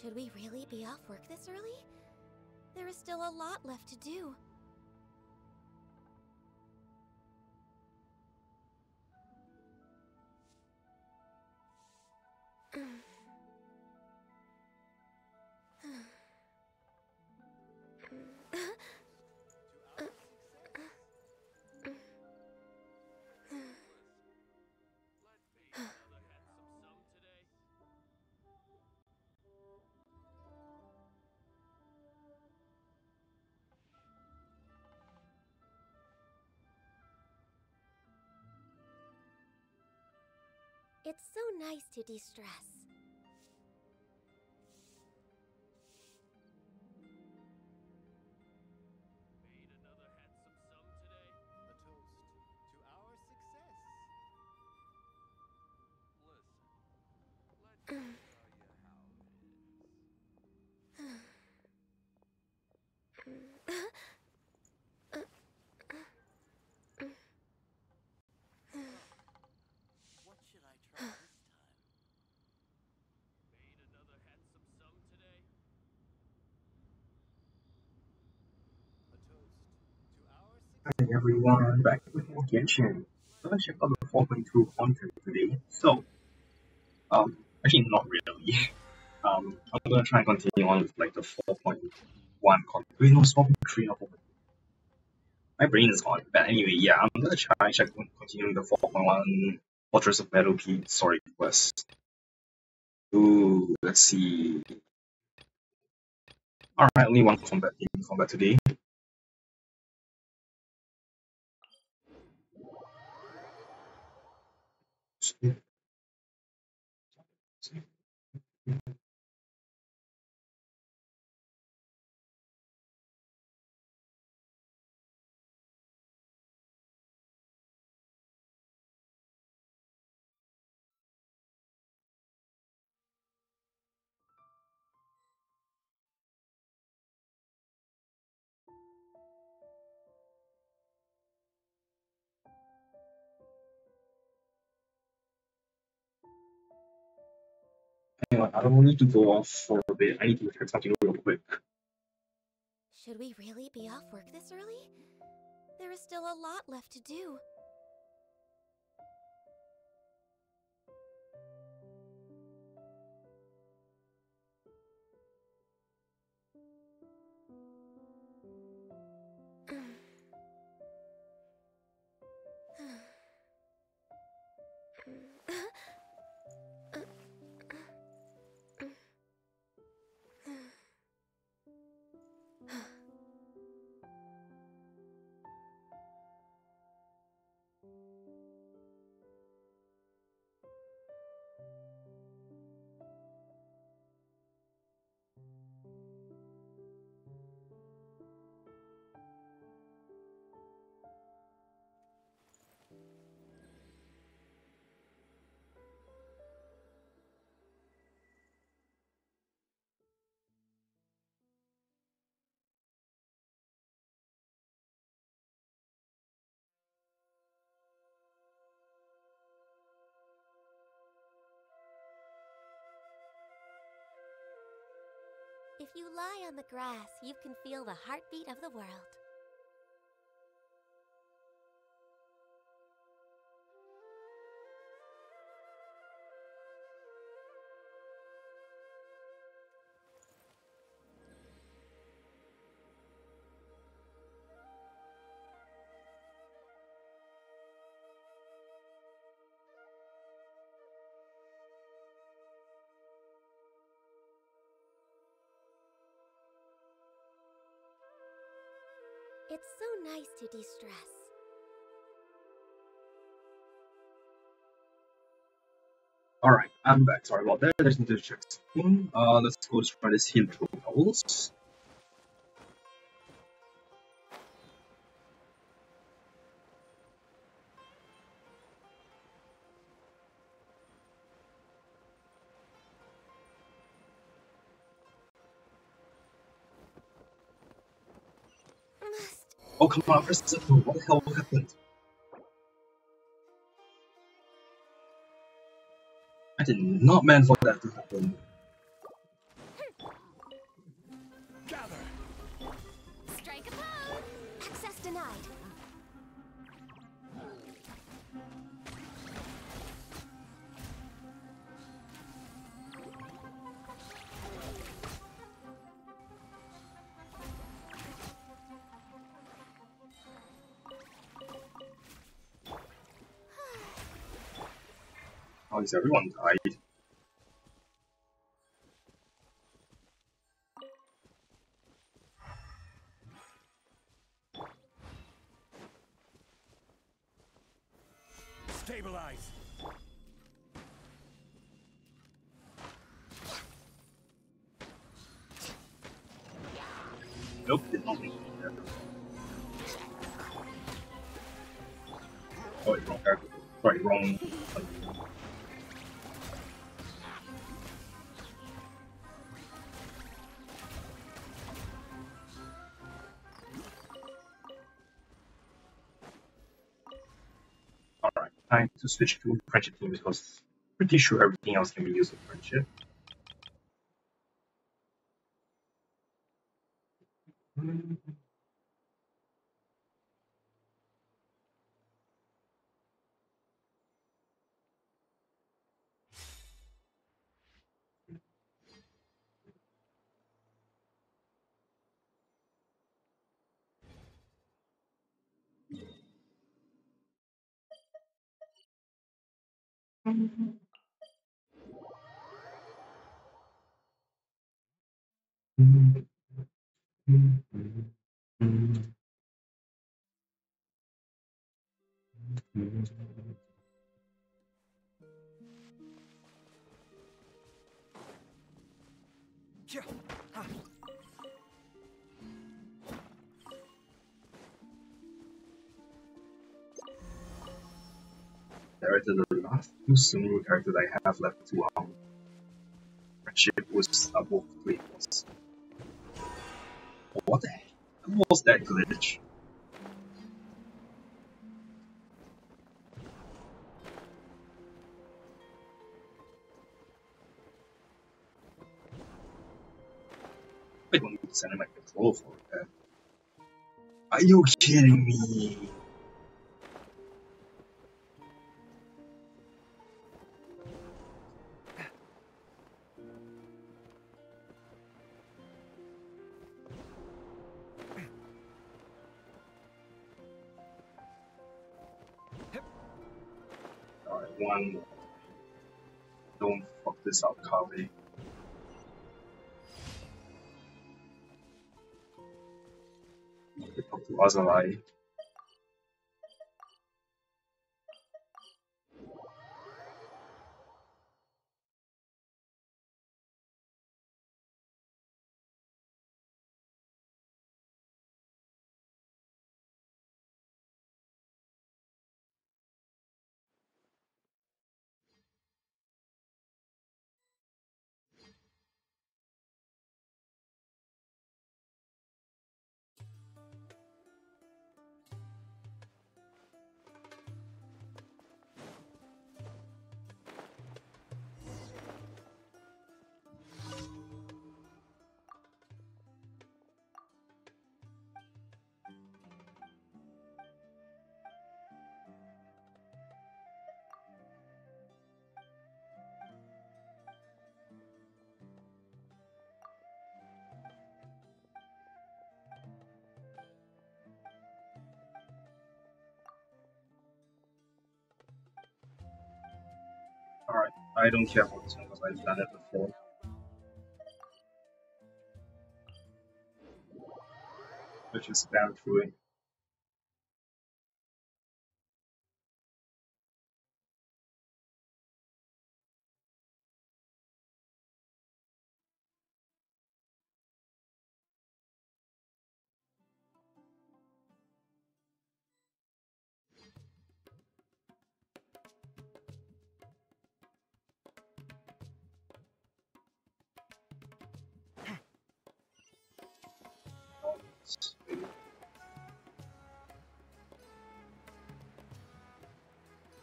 Should we really be off work this early? There is still a lot left to do. It's so nice to de-stress. Made another handsome sum today. A toast to our success. Listen, let me tell you how it is. What should I try this time? Made another handsome sum today. A toast to our Hi success. everyone, back with more Genshin. So let's check out the 4.2 content today. Actually not really. I'm gonna try and continue on with like the 4.1 content. Wait, no, it's 4.3 or 4.2. My brain is gone. But anyway, yeah, I'm gonna try and check continuing the 4.1 Fortress of Metal Peak story quest. Ooh, let's see. Alright, only one combat in combat today. Hang on, I don't need to go off for a bit. I need to check something real quick. Should we really be off work this early? There is still a lot left to do. If you lie on the grass, you can feel the heartbeat of the world. It's so nice to de-stress. Alright, I'm back. Sorry about that. I just need to check something. Let's go try this hint novels. Oh, come on, press the what the hell happened? I did not mean for that to happen. side. How is everyone died? Stabilize. Nope, did not make it there. Oh, wait, wrong character. Sorry, wrong. Alright, time to switch to friendship team because pretty sure everything else can be used with friendship. Yeah. Ha. Character, the last two single characters I have left to friendship was both great ones. What the heck? What was that glitch? I don't need to send in my control for that. Are you kidding me? Alright, one more. Don't fuck this up, Kaveh. Okay, talk to Azalai. Alright, I don't care about this one because I've done it before. Let's just spam through it.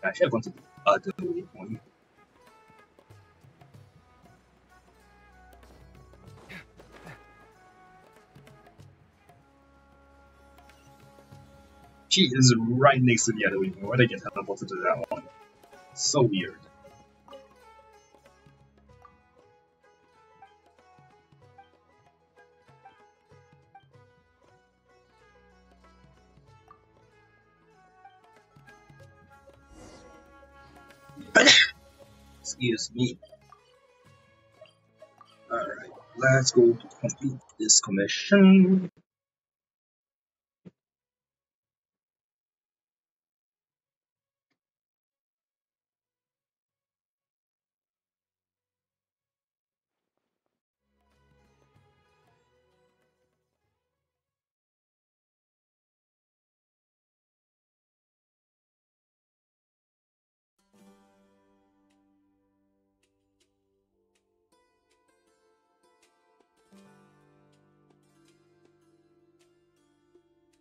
Actually, I want to do other waypoint. She is right next to the other wing. Why did I get teleported to that one? So weird. Excuse me. Alright, let's go to complete this commission.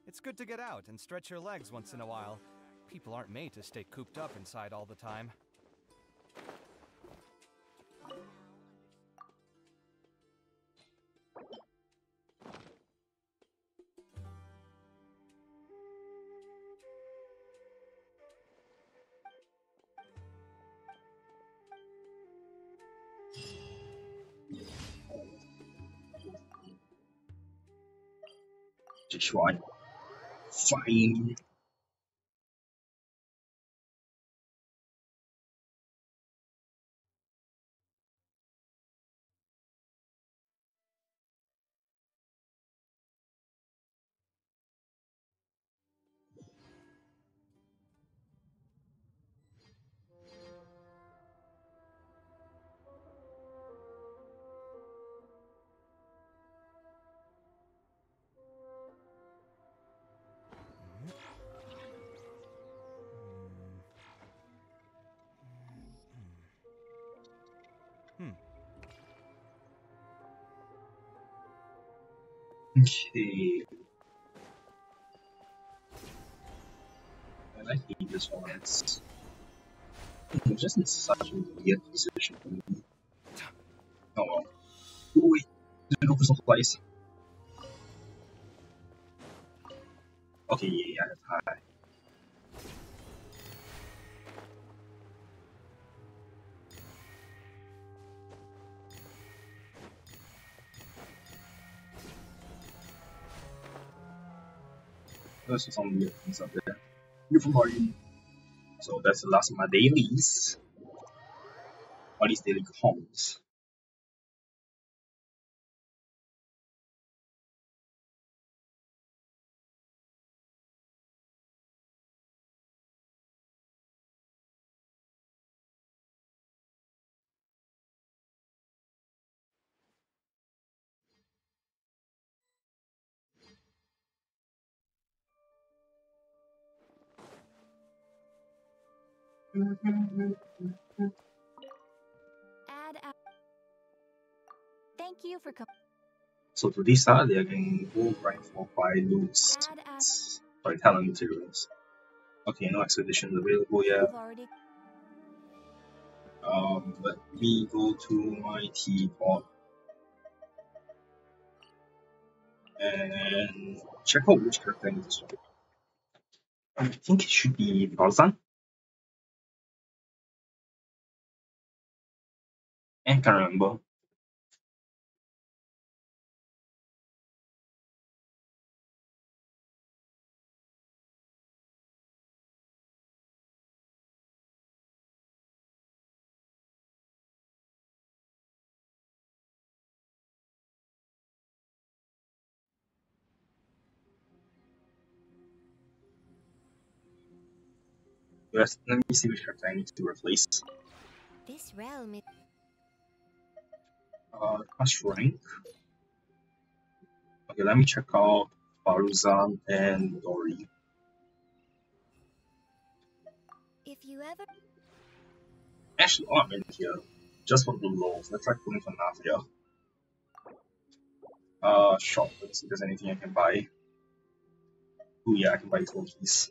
It's good to get out and stretch your legs once in a while. People aren't made to stay cooped up inside all the time. Just one. Fine. Okay. And I hate this one. It's just in such a weird position for me. Oh well. Oh, wait. Did I go for supplies? Okay, yeah, I have high. There's some weird things up there. Beautiful party. So that's the last of my dailies. Or at least daily comms. Thank you for So to this side, they are getting gold rank for 5 loots. Sorry, talent materials. Okay, no expeditions available yet. Let me go to my teapot and check out which character I need to swap. I think it should be Tarzan. I can't remember. Yes, let me see which character I need to replace. this realm. Class rank. Okay, let me check out Faruzan and Dori. If you ever Actually, oh, I'm in here. Just for the lulz. Let's try pulling for Navia. Shop. Let's see if there's anything I can buy. Oh yeah, I can buy Tokies.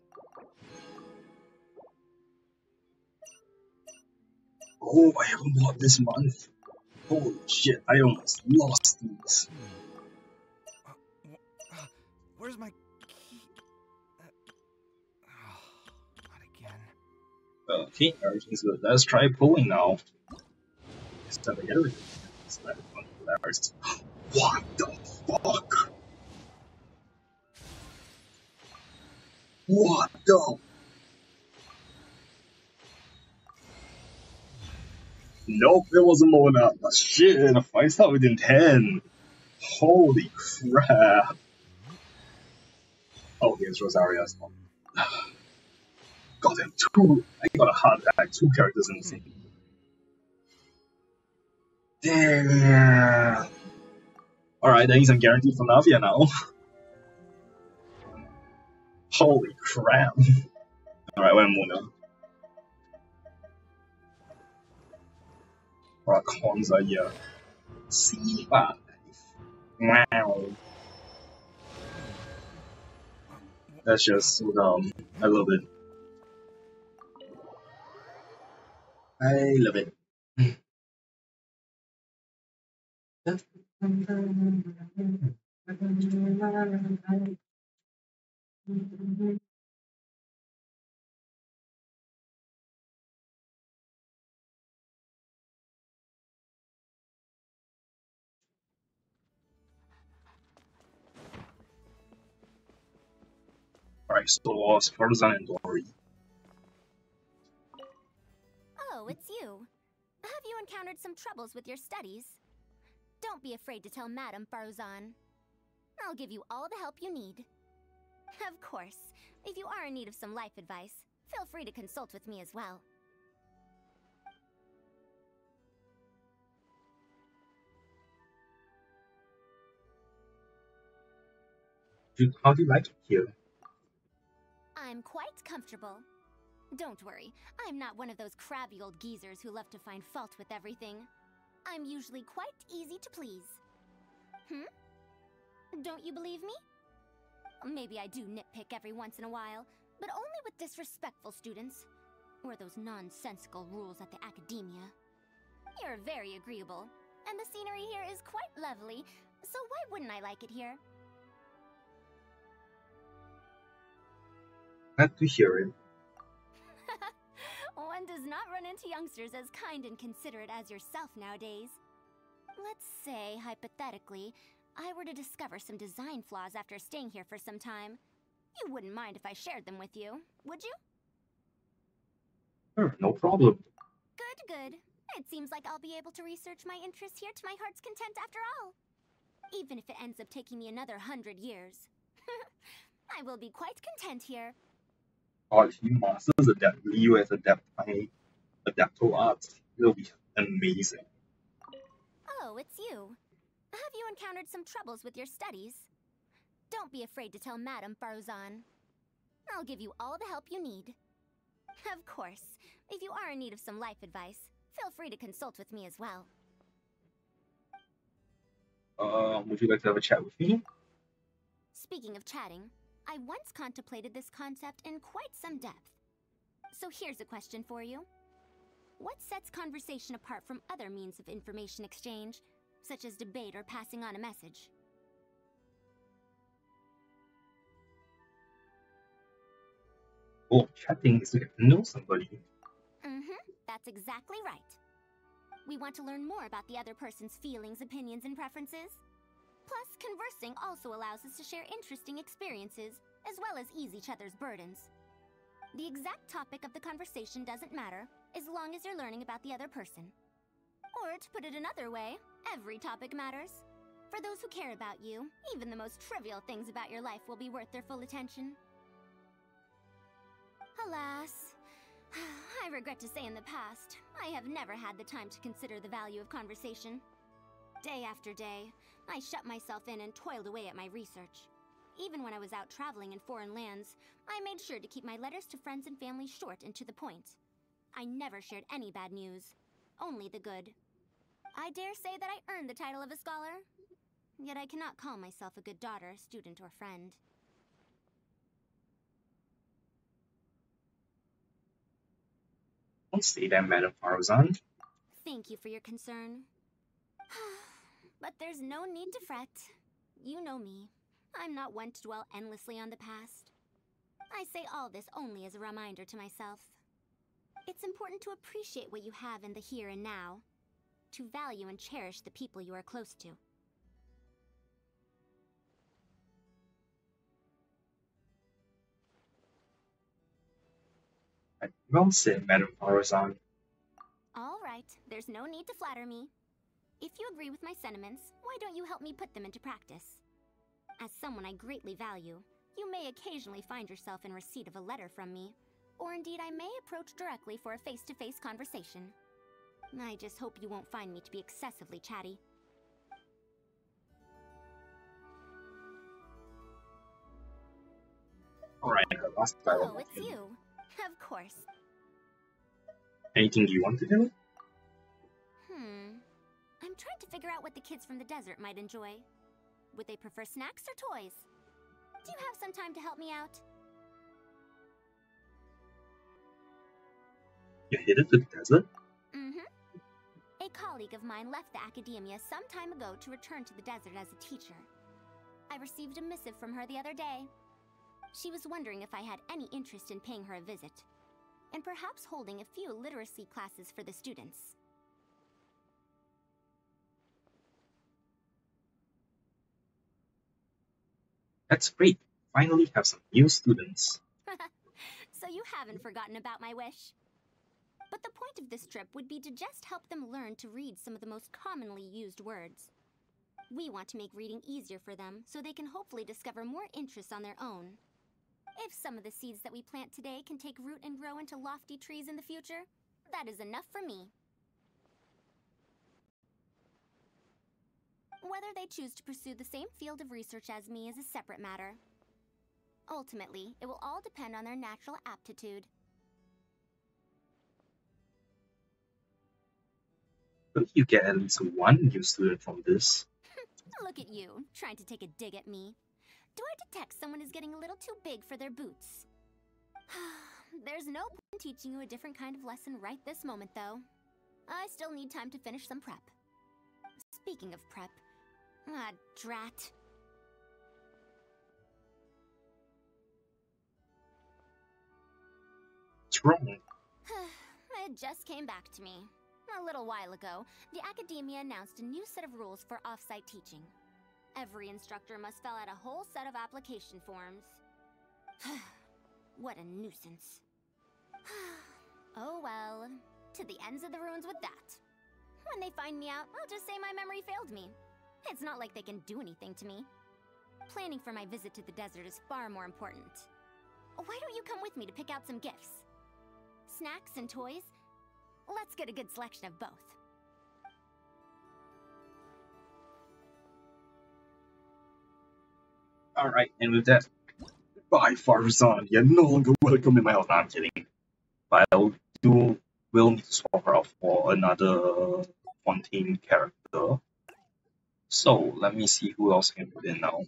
Oh, I haven't bought this month. Holy shit, I almost lost these. Where's my key? Okay, everything's good. Let's try pulling now. Instead of everything. What the fuck? What the? Nope, it wasn't Mona. Shit, a 5-star within 10. Holy crap. Oh, here's Rosario as well. Goddamn, I got a heart attack. 2 characters in the same. Damn. Alright, that means I'm guaranteed for Navia now. Holy crap. Alright, where's Mona? Alright, Konza here. C5. Wow. That's just so dumb. I love it. I love it. Alright, so Spartazan and Dory. Oh, it's you. Have you encountered some troubles with your studies? Don't be afraid to tell Madame Farzan. I'll give you all the help you need. Of course, if you are in need of some life advice, feel free to consult with me as well. How do you like it here? I'm quite comfortable. Don't worry, I'm not one of those crabby old geezers who love to find fault with everything. I'm usually quite easy to please. Don't you believe me? Maybe I do nitpick every once in a while, but only with disrespectful students, or those nonsensical rules at the academia. You're very agreeable, and the scenery here is quite lovely, so why wouldn't I like it here? Glad to hear it. One does not run into youngsters as kind and considerate as yourself nowadays. Let's say, hypothetically, I were to discover some design flaws after staying here for some time. You wouldn't mind if I shared them with you, would you? Sure, no problem. Good, good. It seems like I'll be able to research my interests here to my heart's content after all. Even if it ends up taking me another 100 years. I will be quite content here. Oh, if he masters Leo as Adapto Arts, it'll be amazing. Oh, it's you. Have you encountered some troubles with your studies? Don't be afraid to tell Madame Farzan. I'll give you all the help you need. Of course, if you are in need of some life advice, feel free to consult with me as well. Would you like to have a chat with me? Speaking of chatting, I once contemplated this concept in quite some depth. So here's a question for you. What sets conversation apart from other means of information exchange, such as debate or passing on a message? Oh, chatting is to get to know somebody. That's exactly right. We want to learn more about the other person's feelings, opinions, and preferences. Plus, conversing also allows us to share interesting experiences, as well as ease each other's burdens. The exact topic of the conversation doesn't matter, as long as you're learning about the other person. Or, to put it another way, every topic matters. For those who care about you, even the most trivial things about your life will be worth their full attention. Alas, I regret to say in the past, I have never had the time to consider the value of conversation. Day after day, I shut myself in and toiled away at my research. Even when I was out traveling in foreign lands, I made sure to keep my letters to friends and family short and to the point. I never shared any bad news, only the good. I dare say that I earned the title of a scholar, yet I cannot call myself a good daughter, student, or friend. Don't say that, Madame Farzan. Thank you for your concern. But there's no need to fret. You know me. I'm not one to dwell endlessly on the past. I say all this only as a reminder to myself. It's important to appreciate what you have in the here and now, to value and cherish the people you are close to. Well said, Madam Farazan. All right, there's no need to flatter me. If you agree with my sentiments, why don't you help me put them into practice? As someone I greatly value, you may occasionally find yourself in receipt of a letter from me, or indeed I may approach directly for a face-to-face conversation. I just hope you won't find me to be excessively chatty. Alright, last dialogue. Oh, it's you. Of course. Anything you want to do? I'm trying to figure out what the kids from the desert might enjoy. Would they prefer snacks or toys? Do you have some time to help me out? You headed to the desert? A colleague of mine left the academia some time ago to return to the desert as a teacher. I received a missive from her the other day. She was wondering if I had any interest in paying her a visit, and perhaps holding a few literacy classes for the students. That's great. Finally have some new students. So you haven't forgotten about my wish. But the point of this trip would be to just help them learn to read some of the most commonly used words. We want to make reading easier for them so they can hopefully discover more interests on their own. If some of the seeds that we plant today can take root and grow into lofty trees in the future, that is enough for me. Whether they choose to pursue the same field of research as me is a separate matter. Ultimately, it will all depend on their natural aptitude. Don't you get at least one new student from this? Look at you, trying to take a dig at me. Do I detect someone is getting a little too big for their boots? There's no point in teaching you a different kind of lesson right this moment, though. I still need time to finish some prep. Speaking of prep... drat. What's wrong? It just came back to me. A little while ago, the academia announced a new set of rules for off-site teaching. Every instructor must fill out a whole set of application forms. What a nuisance. Oh well, to the ends of the ruins with that. When they find me out, I'll just say my memory failed me. It's not like they can do anything to me. Planning for my visit to the desert is far more important. Why don't you come with me to pick out some gifts? Snacks and toys? Let's get a good selection of both. Alright, and with that, bye Farzan. You're no longer welcome in my house. No, I'm kidding. But we'll need to swap her out for another Fontaine character. So let me see who else I can put in now.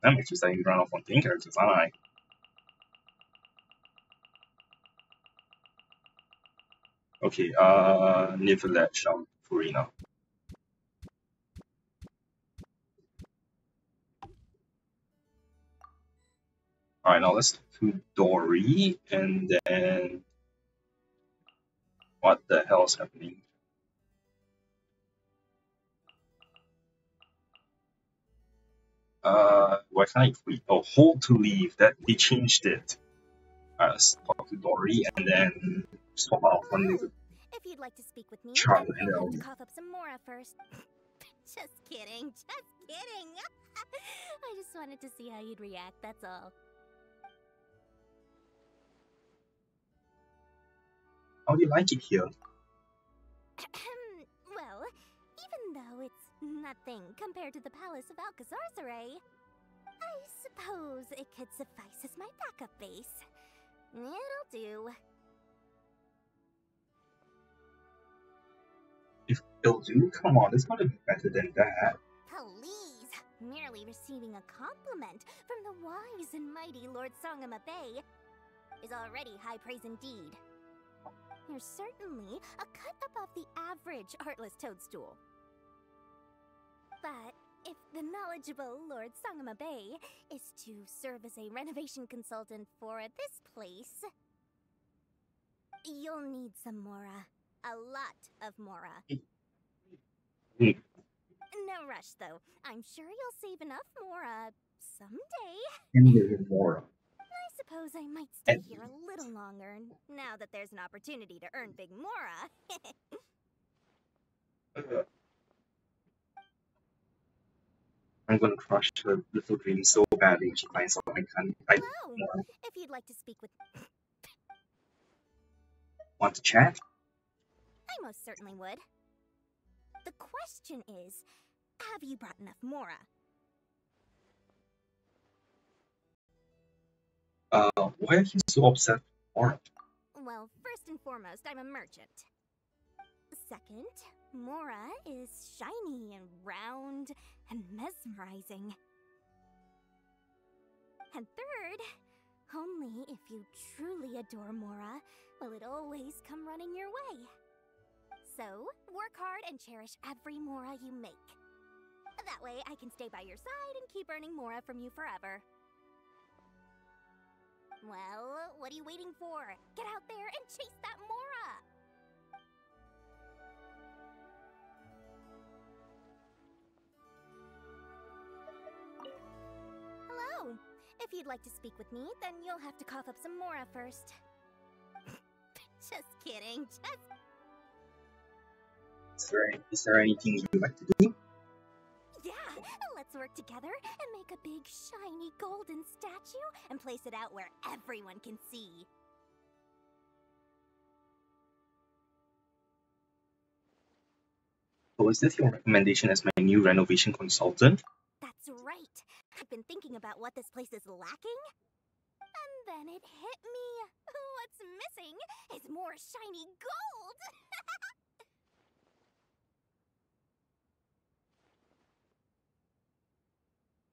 I'm actually starting to run out of Fontaine characters, aren't I? Okay, Nivelet shall Furina. Alright, now let's talk to Dory, and then... What the hell is happening? Why can't I free? Oh, hold to leave. That they changed it. Let's talk to Dory, and then swap out one new If you'd like to speak with me, child, then and you'll have to then cough up some more first. Just kidding, just kidding. I just wanted to see how you'd react, that's all. how do you like it here? Well, even though it's nothing compared to the Palace of Alcazarzaray, I suppose it could suffice as my backup base. It'll do. If it'll do, come on, it's gotta be better than that. Please! Merely receiving a compliment from the wise and mighty Lord Songama Bay is already high praise indeed. You're certainly a cut above the average Heartless Toadstool. But if the knowledgeable Lord Sangama Bay is to serve as a renovation consultant for this place, you'll need some Mora. A lot of Mora. Hmm. No rush, though. I'm sure you'll save enough Mora someday. 10 million more. I suppose I might stay And- here a little longer, now that there's an opportunity to earn big Mora. I'm gonna crush her little dream so badly if she finds out I can't. I Hello! If you'd like to speak with... want to chat. I most certainly would. The question is, have you brought enough Mora? Why are you so obsessed with art? Well, first and foremost, I'm a merchant. Second, Mora is shiny and round and mesmerizing. And third, only if you truly adore Mora will it always come running your way. So, work hard and cherish every Mora you make. That way I can stay by your side and keep earning Mora from you forever. Well, what are you waiting for? Get out there and chase that Mora! Hello! If you'd like to speak with me, then you'll have to cough up some Mora first. Just kidding, Is there anything you'd like to do? Yeah! Let's work together and make a big, shiny, golden statue and place it out where everyone can see. So is this your recommendation as my new renovation consultant? That's right. I've been thinking about what this place is lacking. And then it hit me. What's missing is more shiny gold!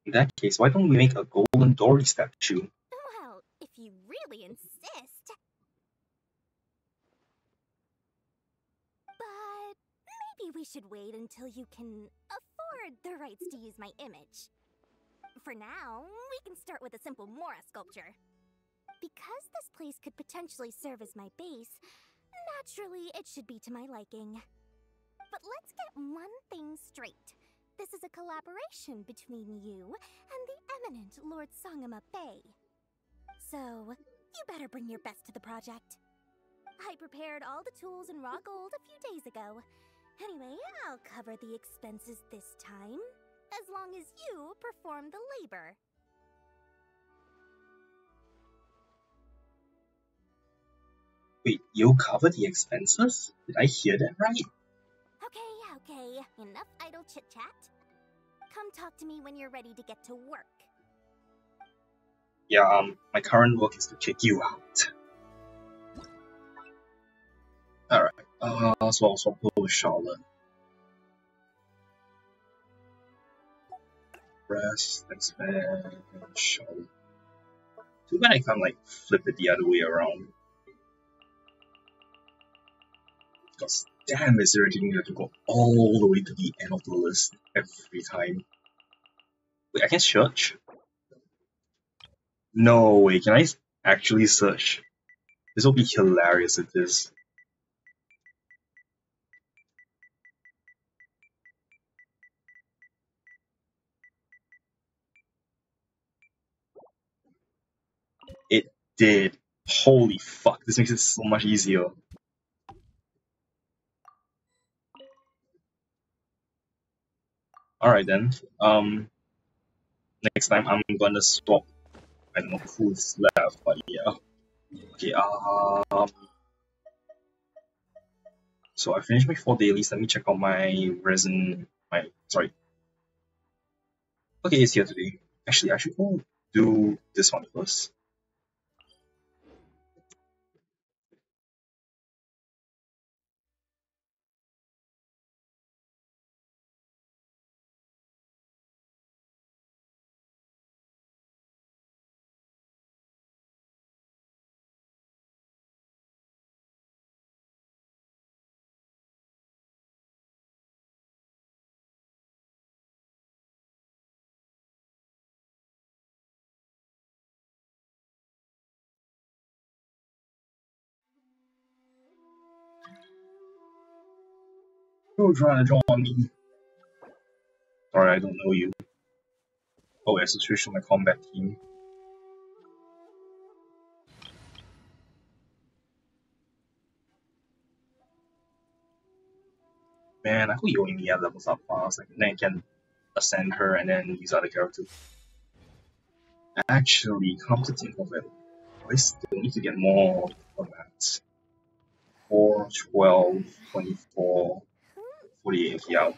In that case, why don't we make a golden Dory statue? Well, if you really insist. But maybe we should wait until you can afford the rights to use my image. For now, we can start with a simple Mora sculpture. Because this place could potentially serve as my base, naturally it should be to my liking. But let's get one thing straight. This is a collaboration between you and the eminent Lord Sangama Bay. So, you better bring your best to the project. I prepared all the tools and raw gold a few days ago. Anyway, I'll cover the expenses this time, as long as you perform the labor. Wait, you'll cover the expenses? Did I hear that right? Okay, enough idle chit-chat. Come talk to me when you're ready to get to work. Yeah, my current work is to kick you out. Alright, so I'll swap with Charlotte. Rest, expand, Charlotte. Too bad I can't, like, flip it the other way around. Because damn, it's irritating to have to go all the way to the end of the list every time. Wait, I can search? No way, can I actually search? This will be hilarious if this. It did. Holy fuck, this makes it so much easier. Alright then, next time I'm gonna swap. I don't know who's left, but yeah. Okay, so I finished my 4 dailies. Let me check out my resin. Sorry. Okay, it's here today. Actually, I should go do this one first. Who's trying to join me? Sorry, I don't know you. Oh, it's a switch to my combat team. Man, I hope Yoimiya levels up fast. Like, then I can ascend her and then use other characters. Actually, come to think of it, I still need to get more combats. 4, 12, 24, 48 yeah.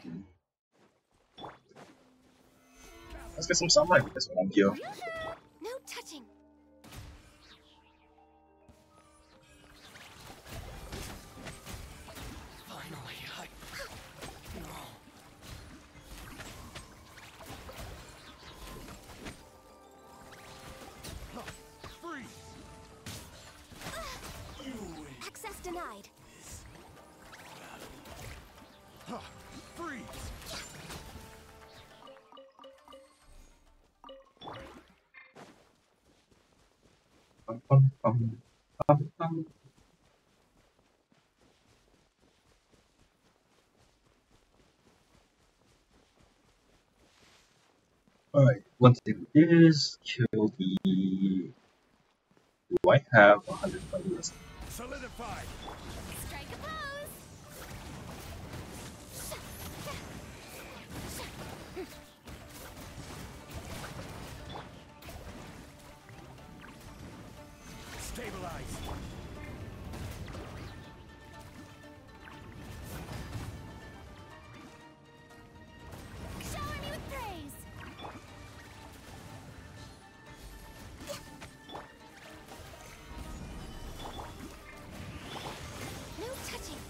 Let's get some sunlight because I'm here. No touching. Access denied. Bum, bum, bum, bum, bum. Alright, one thing is kill the. Do I have 120 list? Solidified. Strike a pose. Stabilize. Shower me with praise. No touching.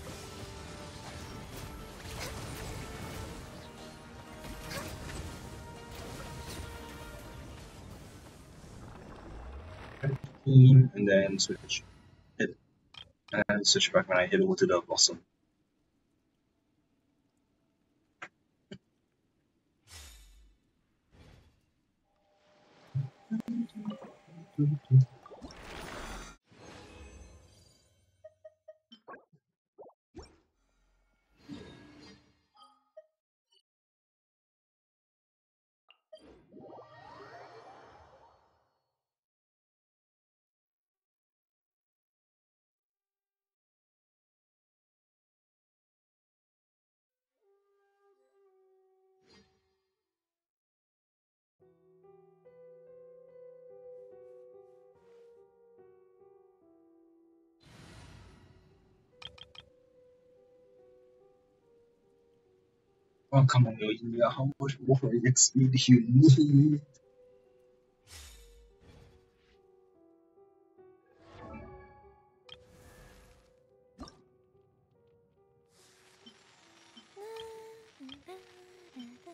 Team, and then switch. Hit. And switch back when I hit over to the blossom. Oh, come on, Yoimiya, how much more XP do you need?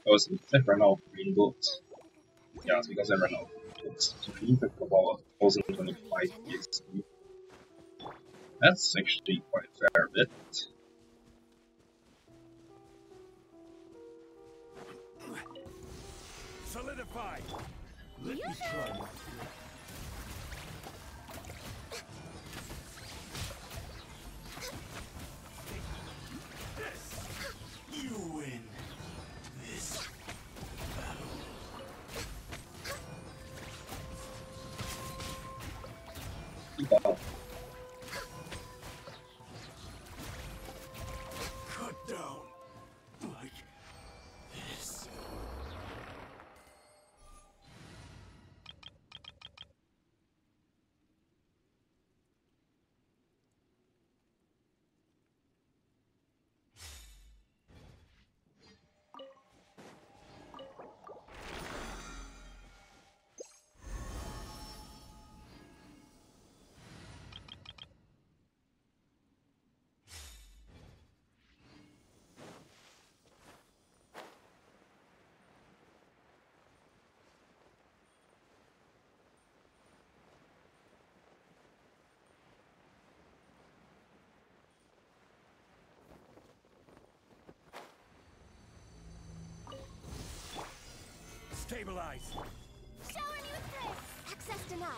Oh, it's because I ran out of green books. Yeah, it's because I ran out of green books. So we need to go about 1025 XP. That's actually quite a fair bit. Solidified. Let me try. You win. This Keep up. cut down like this. Stabilize. Shower me with praise. Access denied.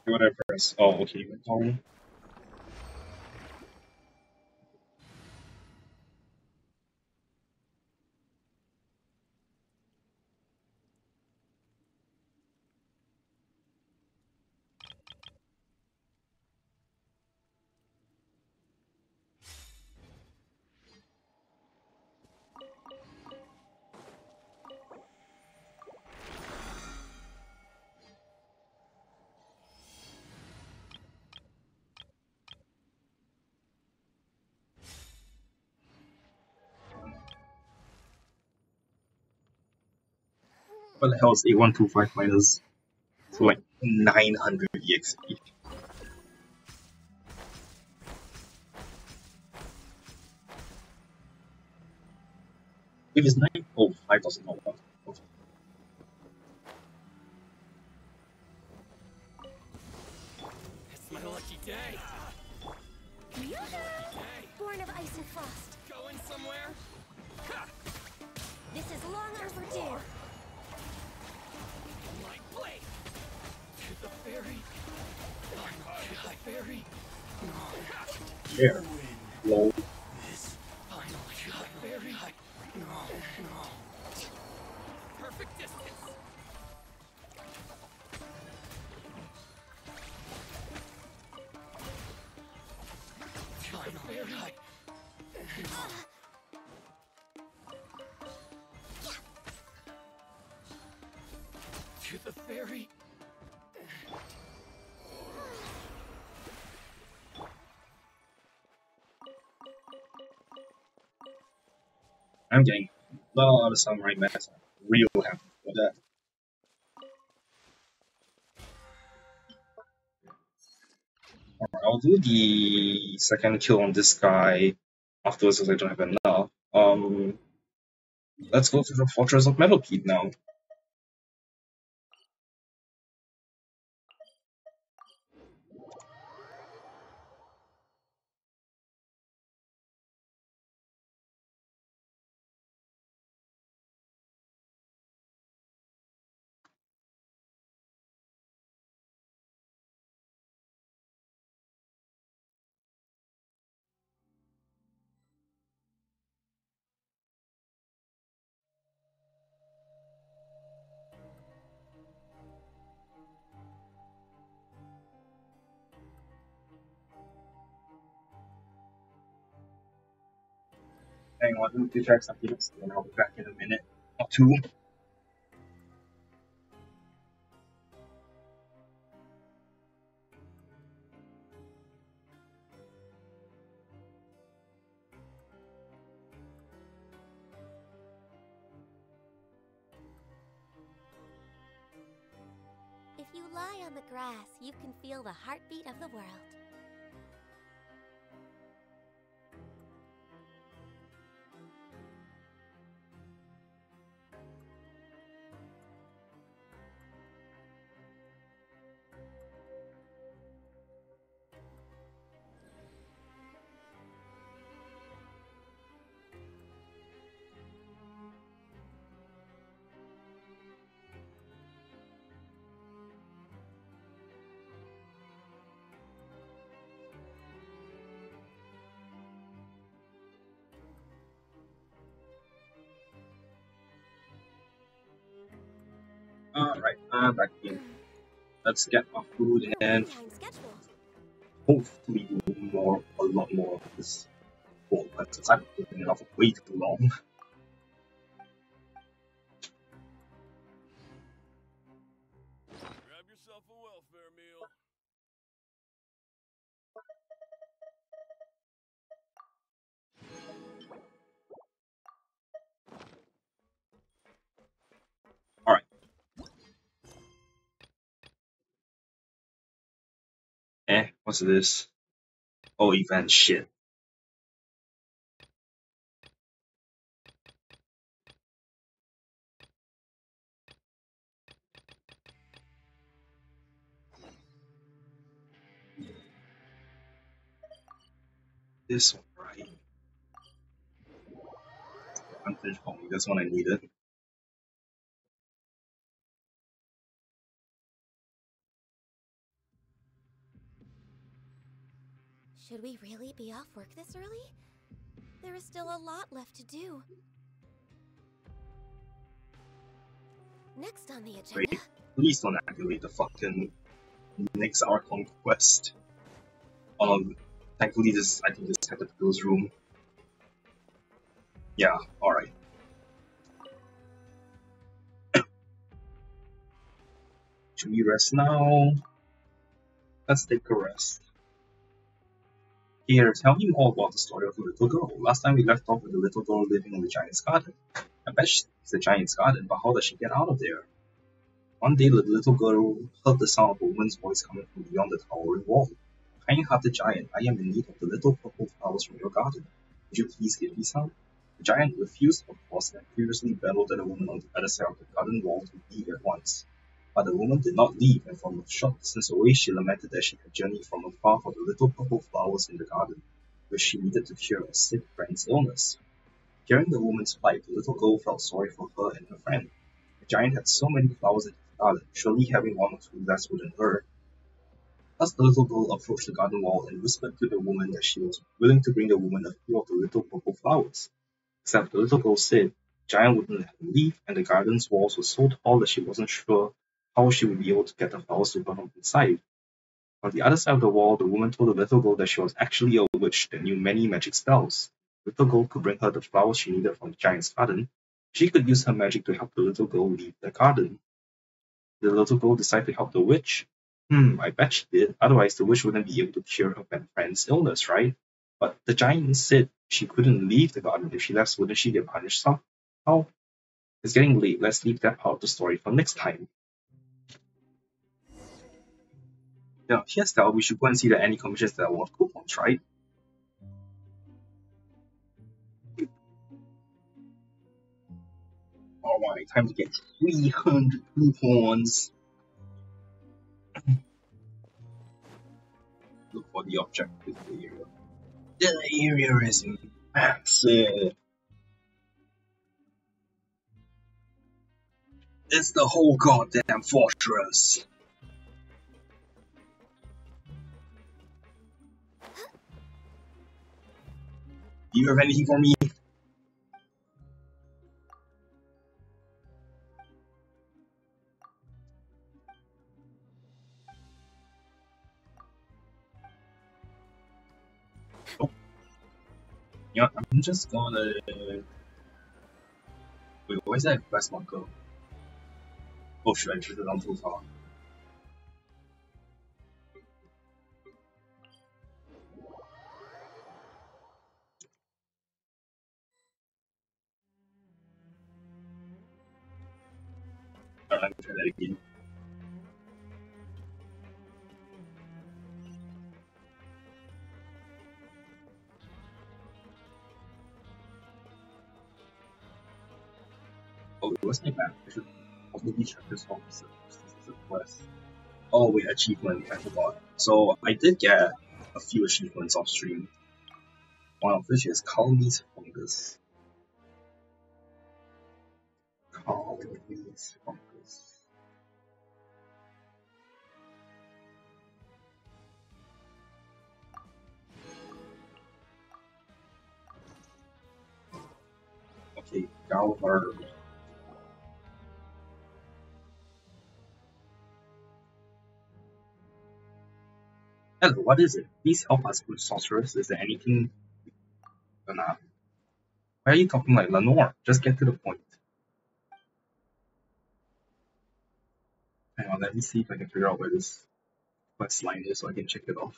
What did I press? Oh, okay. Sorry. What the hell is 8125 minus? So like 900 EXP. If it's 9, oh, 5,000. Oh, okay. It's my lucky day. Born of ice and frost. Going somewhere? This is long overdue. My blade! To the fairy. To the fairy. There. Lol. Finally, to the fairy. No. Perfect distance. Finally. To the fairy. I'm getting a lot of samurai mass. I'm real happy with that. Alright, I'll do the second kill on this guy afterwards because I don't have enough. Let's go to the Fortress of Metalpeed now. Hang on, let me check something else, and I'll be back in a minute or two. If you lie on the grass, you can feel the heartbeat of the world. Alright, I'm back in. Let's get our food You're and way behind schedule. hopefully do a lot more of this board, but since I've been putting it off way too long. Grab yourself a welfare meal. Alright. What's this? Oh, event shit. This one, right? Advantage for me, that's one I needed. Should we really be off work this early? There is still a lot left to do. Next on the agenda... Wait, please don't activate the fucking next Archon quest. Thankfully I think this had to close room. Yeah, alright. Should we rest now? Let's take a rest. Here, tell me more about the story of the little girl. Last time we left off with the little girl living in the giant's garden. I bet it's the giant's garden, but how does she get out of there? One day, the little girl heard the sound of a woman's voice coming from beyond the towering wall. Kind-hearted giant, I am in need of the little purple flowers from your garden. Would you please give me some? The giant refused, of course, and furiously bellowed at the woman on the other side of the garden wall to leave at once. But the woman did not leave, and from a short distance away she lamented that she had journeyed from afar for the little purple flowers in the garden, which she needed to cure a sick friend's illness. Hearing the woman's plight, the little girl felt sorry for her and her friend. The giant had so many flowers in his garden, surely having one or two less wouldn't hurt. Thus the little girl approached the garden wall and whispered to the woman that she was willing to bring the woman a few of the little purple flowers. Except the little girl said the giant wouldn't let her leave, and the garden's walls were so tall that she wasn't sure how she would be able to get the flowers to her from inside. On the other side of the wall, the woman told the little girl that she was actually a witch that knew many magic spells. The little girl could bring her the flowers she needed from the giant's garden. She could use her magic to help the little girl leave the garden. Did the little girl decide to help the witch? I bet she did, otherwise the witch wouldn't be able to cure her friend's illness, right? But the giant said she couldn't leave the garden. If she left, wouldn't she get punished somehow? It's getting late, let's leave that part of the story for next time. Now, here's that we should go and see the any commissions that are worth coupons, right? Alright, time to get 300 coupons. Look for the objective area. The area is massive. It's the whole goddamn fortress. Do you have anything for me? Oh. You know, I'm just gonna... Wait, where's that quest marker? Oh, should I drifted on too far? Alright, let me try that again. Oh, it wasn't bad. I should probably check this off as a quest. Oh wait, achievement, I forgot. So I did get a few achievements off stream. One of which is Calmy's Fungus. Calmy's Fungus. Okay, Galvar. Hello, what is it? Please help us, good sorceress. Is there anything? Nah. Why are you talking like Lenore? Just get to the point. Hang on, let me see if I can figure out where this quest line is so I can check it off.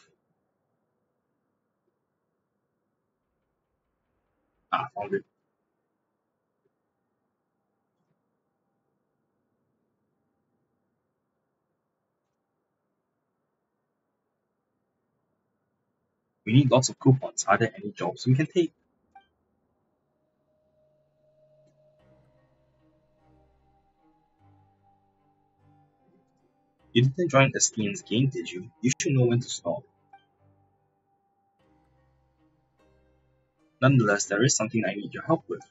Ah, found it. We need lots of coupons. Are there any jobs we can take? You didn't join Estienne's game, did you? You should know when to stop. Nonetheless, there is something I need your help with.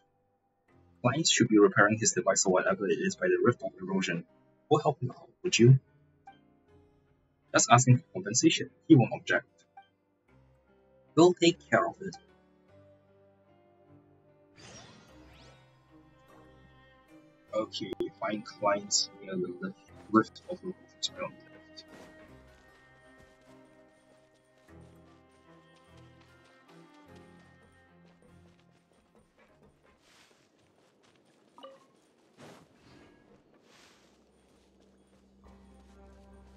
Clients should be repairing his device or whatever it is by the rift of erosion. We'll help him out, would you? Just asking for compensation. He won't object. We'll take care of it. Okay, find clients near the rift of the ground.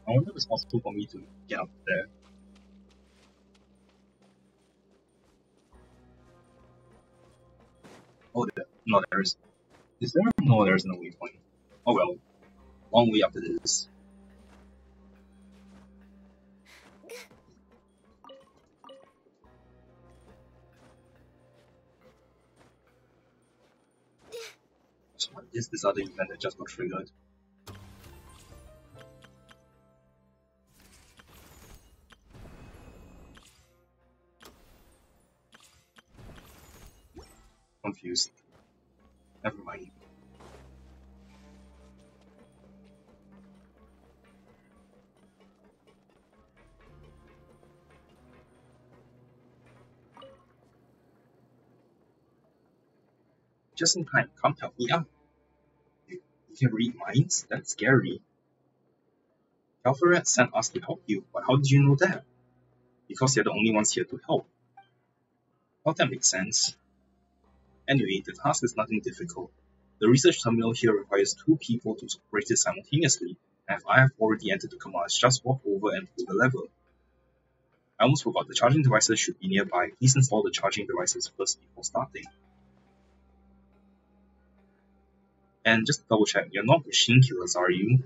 I wonder if it's possible for me to get up there. Oh, no, there is. Is there? No, there's no waypoint. Oh well, long way up it is. So what is this other event that just got triggered? Confused. Never mind. Just in time, come help me out. You can read minds? That's scary. Alfred sent us to help you, but how did you know that? Because you're the only ones here to help. Well, that makes sense. Anyway, the task is nothing difficult. The research terminal here requires 2 people to operate it simultaneously, and if I have already entered the commands, just walk over and pull the lever. I almost forgot, the charging devices should be nearby. Please install the charging devices first before starting. And just to double check, you're not machine killers, are you?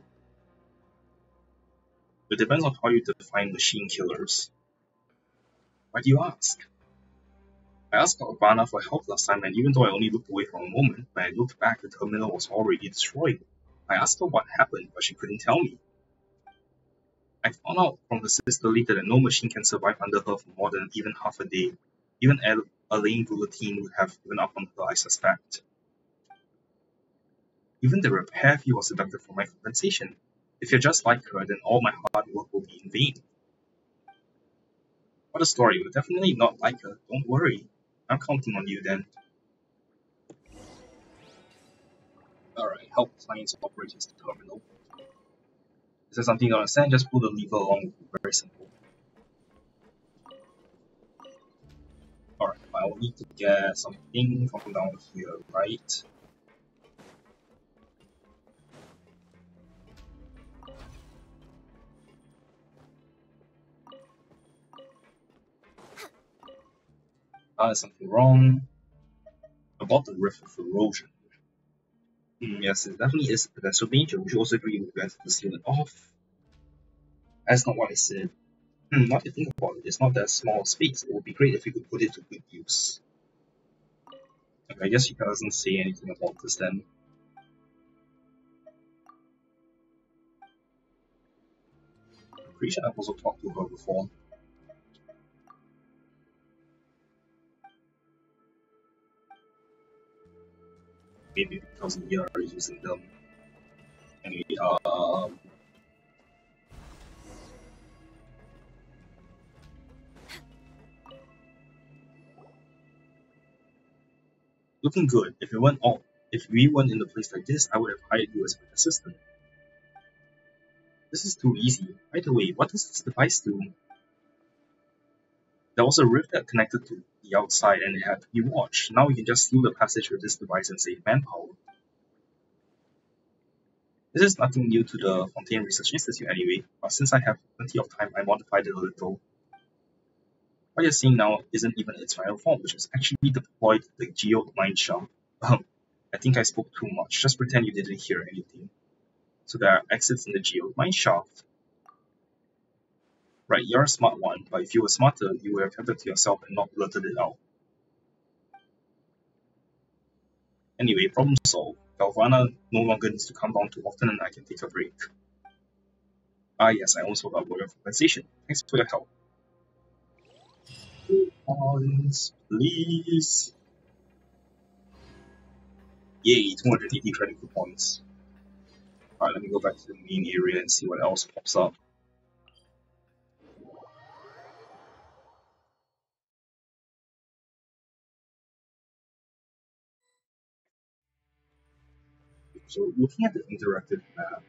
It depends on how you define machine killers. Why do you ask? I asked Ivana for help last time, and even though I only looked away for a moment, when I looked back, the terminal was already destroyed. I asked her what happened, but she couldn't tell me. I found out from her sister later that no machine can survive under her for more than even half a day. Even Elaine Bulletin would have given up on her, I suspect. Even the repair fee was deducted from my compensation. If you're just like her, then all my hard work will be in vain. What a story, you're definitely not like her, don't worry. I'm counting on you then. Alright, help clients operate his terminal. Is there something you don't understand? Just pull the lever along. Very simple. Alright, I will need to get something from down here, right? There's something wrong. About the rift of erosion. Yes, it definitely is a potential danger. We should also agree with you to seal it off. That's not what I said. Not to think about it, it's not that small a space. It would be great if we could put it to good use. Okay, I guess she doesn't say anything about this then. I'm pretty sure I've also talked to her before. Maybe because we are using them. Anyway, looking good. If we weren't in a place like this, I would have hired you as my assistant. This is too easy. By the way, what does this device do? There was a rift that connected to the outside and it had to be watched. Now we can just seal the passage with this device and save manpower. This is nothing new to the Fontaine Research Institute anyway, but since I have plenty of time, I modified it a little. What you're seeing now isn't even its final form, which is actually deployed the geode mine shaft. I think I spoke too much. Just pretend you didn't hear anything. So there are exits in the geode mine shaft. Right, you're a smart one, but if you were smarter, you would have kept it to yourself and not blurted it out. Anyway, problem solved. Galvana no longer needs to come down too often and I can take a break. Ah yes, I almost forgot about your compensation. Thanks for your help. Coupons, please. Yay, 280 credit coupons. Alright, let me go back to the main area and see what else pops up. So looking at the interactive map,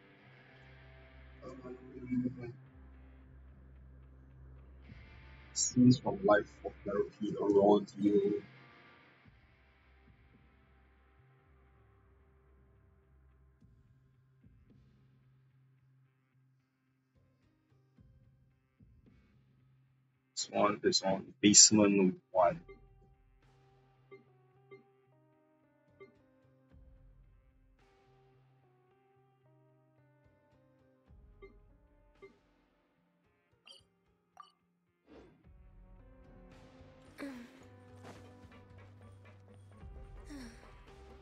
scenes from life of Meropede or raw deal. This one is on basement 1.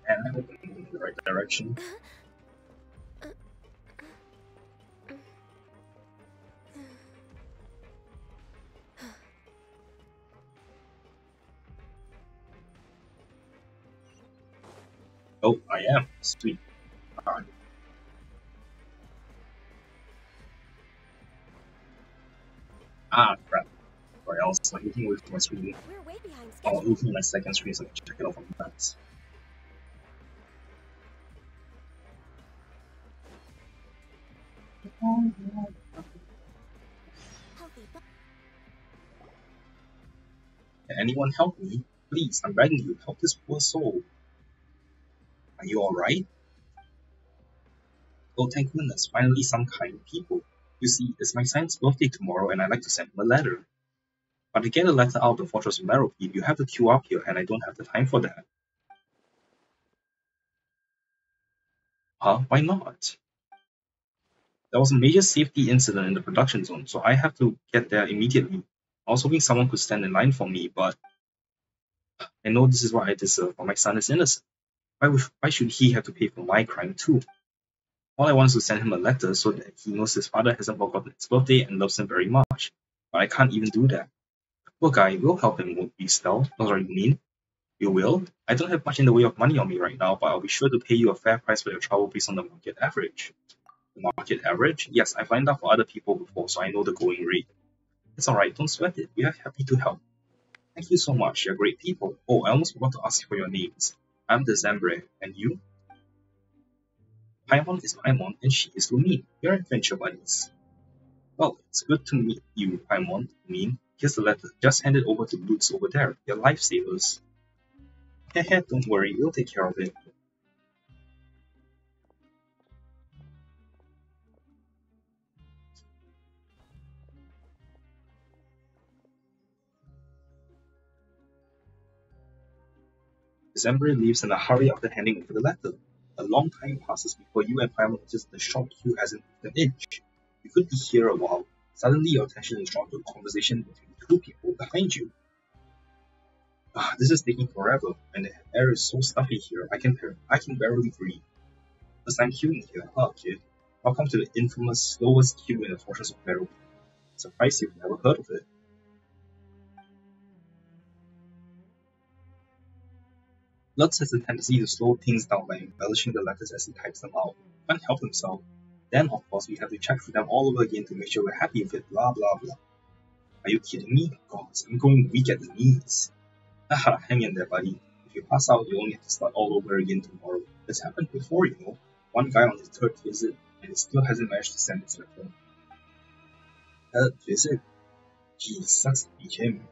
And I hope I'm moving in the right direction. Oh, I am. Sweet. Crap. Sorry, I was like looking away from my screen. We're way behind Oh, schedule. looking at my second screen so I can check it off on the maps. Healthy, but Can anyone help me? Please, I'm begging you, help this poor soul. Are you alright? Oh, thank goodness, finally some kind people. You see, it's my son's birthday tomorrow and I'd like to send him a letter. But to get a letter out of the Fortress of Meropede, you have to queue up here and I don't have the time for that. Huh? Why not? There was a major safety incident in the production zone, so I have to get there immediately. I was hoping someone could stand in line for me, but I know this is what I deserve, but my son is innocent. Why should he have to pay for my crime too? All I want is to send him a letter so that he knows his father hasn't forgotten his birthday and loves him very much. But I can't even do that. Poor guy, we'll help him, won't we, Stell? That's what you mean? You will? I don't have much in the way of money on me right now, but I'll be sure to pay you a fair price for your trouble based on the market average. The market average? Yes, I've lined up for other people before, so I know the going rate. It's alright, don't sweat it. We are happy to help. Thank you so much, you're great people. Oh, I almost forgot to ask you for your names. I'm December, and you? Paimon is Paimon, and she is Lumine. We're adventure buddies. Well, it's good to meet you, Paimon. Lumine, here's the letter. Just hand it over to Lutz over there. They're lifesavers. Heh, don't worry, we'll take care of it. December leaves in a hurry after handing over the letter. A long time passes before you and Paimon notice the short queue hasn't moved an inch. You could be here a while. Suddenly your attention is drawn to a conversation between two people behind you. This is taking forever, and the air is so stuffy here, I can barely breathe. First time queuing here, huh, kid? Welcome to the infamous slowest queue in the Fortress of Meropide. Surprised you've never heard of it. Lutz has a tendency to slow things down by embellishing the letters as he types them out. Can't help himself. Then, of course, we have to check through them all over again to make sure we're happy with it, blah blah blah. Are you kidding me? God, I'm going weak at the knees. Haha, hang in there, buddy. If you pass out, you only have to start all over again tomorrow. It's happened before, you know. One guy on his third visit, and he still hasn't managed to send his letter. Third visit? Gee, sucks to be him.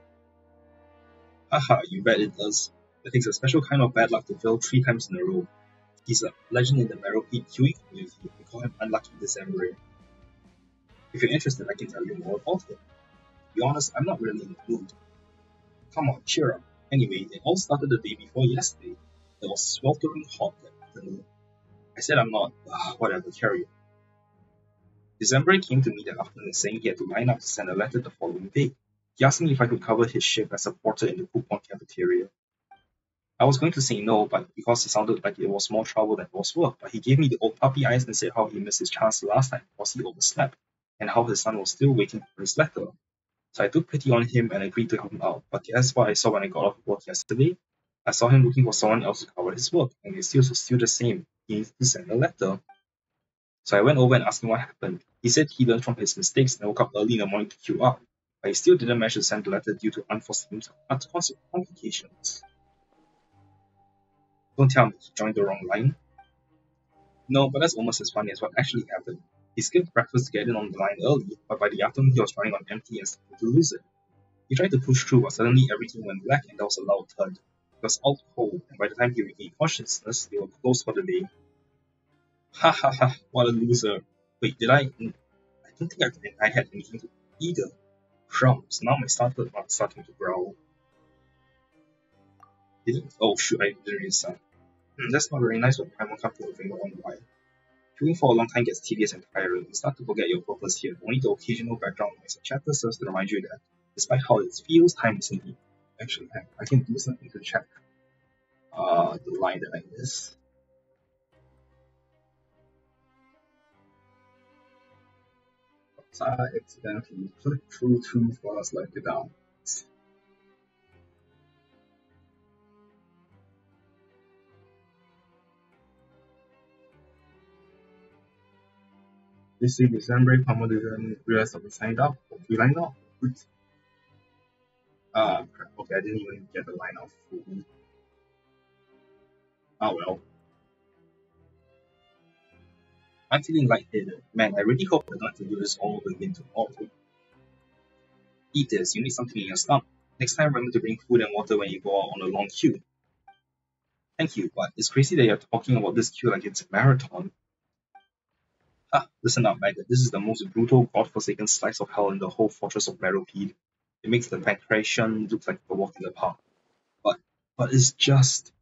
Haha, you bet it does. It takes a special kind of bad luck to fail 3 times in a row. He's a legend in the Meropede queuing community. We call him Unlucky December. If you're interested, I can tell you more about him. To be honest, I'm not really in the mood. Come on, cheer up. Anyway, it all started the day before yesterday. It was sweltering hot that afternoon. I said I'm not. Whatever, carry on. December came to me that afternoon saying he had to line up to send a letter the following day. He asked me if I could cover his shift as a porter in the coupon cafeteria. I was going to say no, but because it sounded like it was more trouble than it was work, but he gave me the old puppy eyes and said how he missed his chance the last time because he overslept, and how his son was still waiting for his letter. So I took pity on him and agreed to help him out. But guess what I saw when I got off work yesterday? I saw him looking for someone else to cover his work, and the excuse was still the same. He needs to send a letter. So I went over and asked him what happened. He said he learned from his mistakes and woke up early in the morning to queue up, but he still didn't manage to send the letter due to unforeseen complications. Don't tell me he joined the wrong line. No, but that's almost as funny as what actually happened. He skipped breakfast to get in on the line early, but by the afternoon he was running on empty and starting to lose it. He tried to push through, but suddenly everything went black and there was a loud thud. It was out cold, and by the time he regained consciousness, they were closed for the day. Ha ha ha, what a loser. Wait, did I? I don't think I had anything to eat either. Crumbs, now my stomach is starting to growl. Oh shoot, I didn't read that. That's not very nice when Paimon can't put a finger on why. Queuing for a long time gets tedious and tiring. You start to forget your purpose here. Only the occasional background noise and chatter serves to remind you that, despite how it feels, time is needed. Actually, I can do something to check the line that I missed. I accidentally clicked through two files like it down. This is December, Paimon didn't realize that we signed up. We lined up. Crap. Okay, I didn't even get the line off. Oh well. I'm feeling lightheaded. Man, I really hope I don't have to do this all over again tomorrow. Eat this, you need something in your stomach. Next time remember to bring food and water when you go out on a long queue. Thank you, but it's crazy that you're talking about this queue like it's a marathon. Listen up, Maggot. This is the most brutal, godforsaken slice of hell in the whole fortress of Meropede. It makes the pancration look like a walk in the park. But it's just...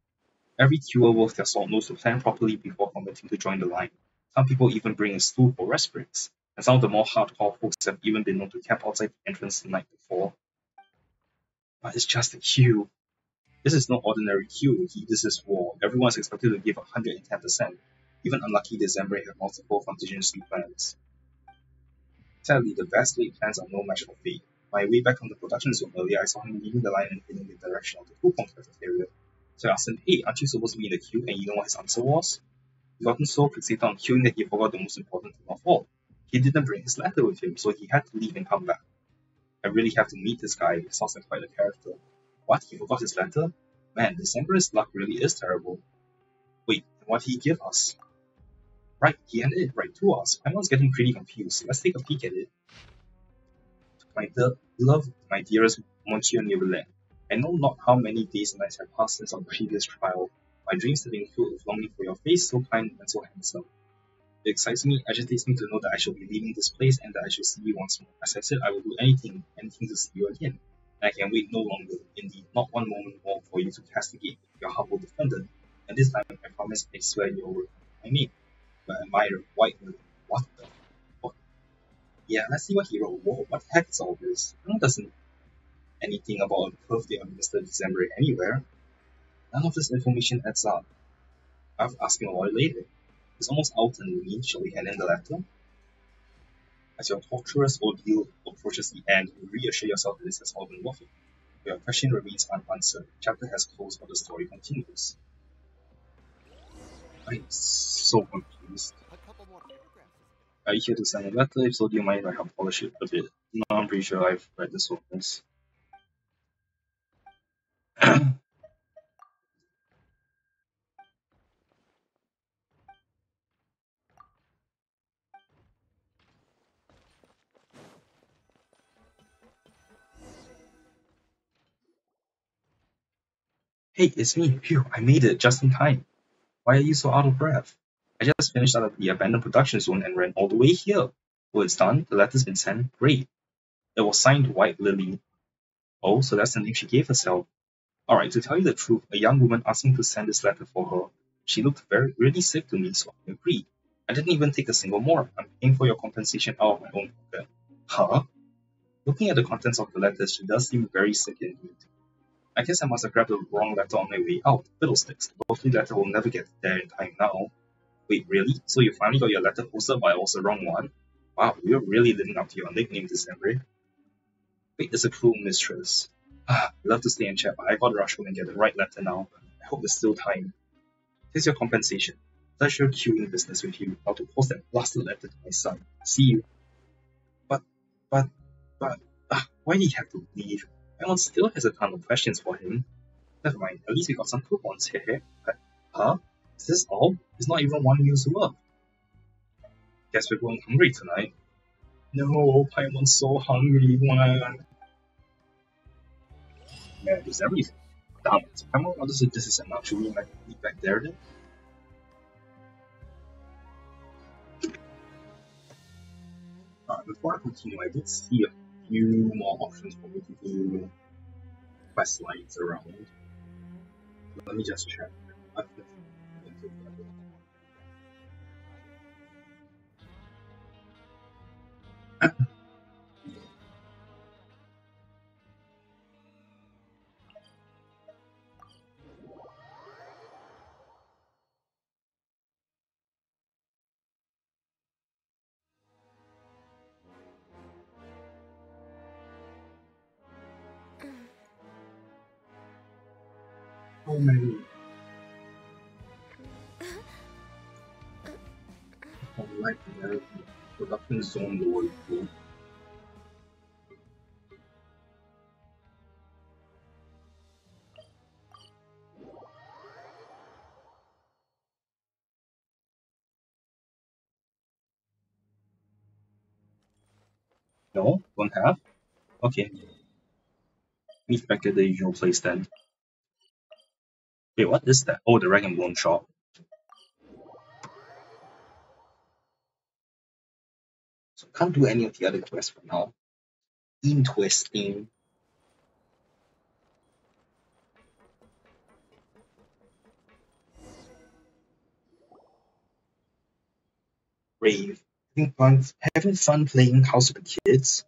Every queuer worth their salt knows to plan properly before committing to join the line. Some people even bring a stool for rest breaks, and some of the more hardcore folks have even been known to camp outside the entrance the night before. But it's just a queue. This is no ordinary queue, this is war. Everyone is expected to give 110%. Even unlucky December have multiple contingency plans. Sadly, the best laid plans are no match for fate. My way back from the production zone earlier, I saw him leaving the line and heading in the direction of the coupon cafeteria. So I asked him, hey, aren't you supposed to be in the queue? And you know what his answer was? He gotten so fixated on queuing that he forgot the most important thing of all. He didn't bring his letter with him, so he had to leave and come back. I really have to meet this guy. He sounds like quite a character. What? He forgot his letter? Man, December's luck really is terrible. Wait, what did he give us? Right, he handed it right to us. Paimon's getting pretty confused. Let's take a peek at it. My beloved, my dearest Monsieur Neverland, I know not how many days and nights have passed since our previous trial. My dreams have been filled with longing for your face, so kind and so handsome. It excites me, agitates me to know that I shall be leaving this place and that I shall see you once more. As I said, I will do anything to see you again. And I can wait no longer, indeed, not one moment more for you to castigate your humble defendant. And this time, I promise, I swear you will remember my name. My admirer, White Lily. What the fuck? Yeah, let's see what he wrote. Whoa, what the heck is all this? No one doesn't anything about a birthday of Mr. December anywhere. None of this information adds up. I'll ask him about it later. It's almost out and lean. Shall we hand in the letter? As your torturous ordeal approaches the end, you reassure yourself that this has all been worth it. Your question remains unanswered. The chapter has closed, but the story continues. I'm so confused. Are you here to send a letter? If so, do you mind if I help polish it a bit? No, I'm pretty sure I've read this once. Hey, it's me. Phew, I made it just in time. Why are you so out of breath? I just finished out of the abandoned production zone and ran all the way here. Oh, it's done? The letter's been sent? Great. It was signed White Lily. Oh, so that's the name she gave herself. Alright, to tell you the truth, a young woman asked me to send this letter for her. She looked really sick to me, so I agreed. I didn't even take a single more. I'm paying for your compensation out of my own pocket. Huh? Looking at the contents of the letter, she does seem very sick indeed. I guess I must have grabbed the wrong letter on my way out. Fiddlesticks. The birthday letter will never get there in time now. Wait, really? So you finally got your letter posted, but it was the wrong one? Wow, you're really living up to your nickname, December. Wait, it's a cruel mistress. I love to stay and chat, but I gotta rush home and get the right letter now. I hope there's still time. Here's your compensation. Pleasure queuing business with you. Now to post that blasted letter to my son. See you. But, why did he have to leave? Paimon still has a ton of questions for him. Never mind, at least we got some coupons here. Huh? Is this all? It's not even one meal's worth. Guess we're going hungry tonight. No, Paimon's so hungry, man. Man, there's everything. Damn it. Paimon orders if this is enough. Should we eat back there then? Before I continue, I did see a few more options for me to do quest lines around. Let me just check. How many? Like the production zone lower food. No, don't have. Okay. Meet back at the usual place then. Wait, what is that? Oh, the rag and bone shop. So can't do any of the other quests for now. Interesting. Brave. Having fun playing House of the Kids?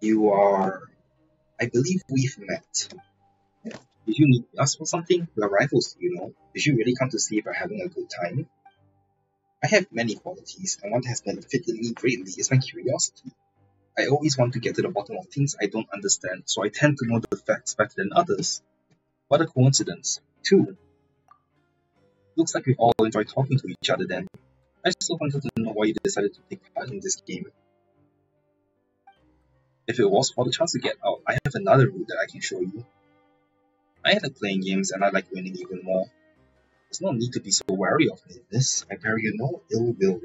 You are... I believe we've met. Did you need us for something? We're rivals, you know. Did you really come to see if we're having a good time? I have many qualities, and one that has benefited me greatly is my curiosity. I always want to get to the bottom of things I don't understand, so I tend to know the facts better than others. What a coincidence. 2. Looks like we all enjoy talking to each other then. I still wanted to know why you decided to take part in this game. If it was for the chance to get out, I have another route that I can show you. I like playing games and I like winning even more. There's no need to be so wary of me in this. I bear you no ill will.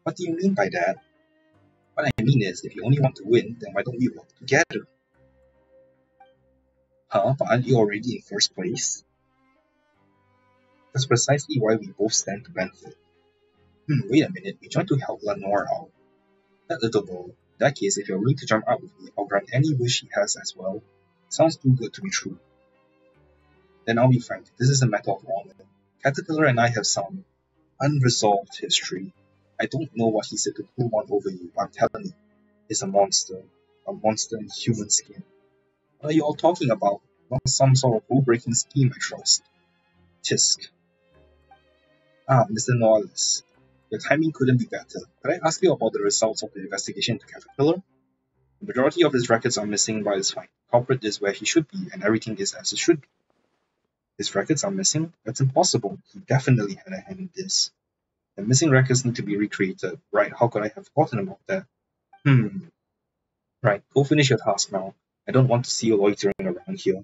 What do you mean by that? What I mean is, if you only want to win, then why don't we work together? Huh? But aren't you already in first place? That's precisely why we both stand to benefit. Wait a minute, we joined to help Lenore out. That little girl. In that case, if you're willing to jump out with me, I'll grant any wish she has as well. Sounds too good to be true. Then I'll be frank, this is a matter of honor. Caterpillar and I have some unresolved history. I don't know what he said to pull one over you, but I'm telling you, he's a monster. A monster in human skin. What are you all talking about? Not some sort of rule-breaking scheme, I trust. Tisk. Ah, Mr. Norris. Your timing couldn't be better. Could I ask you about the results of the investigation into Caterpillar? The majority of his records are missing, but it's fine. The culprit is where he should be, and everything is as it should be. His records are missing? That's impossible. He definitely had a hand in this. The missing records need to be recreated. Right, how could I have forgotten about that? Right, go finish your task now. I don't want to see you loitering around here.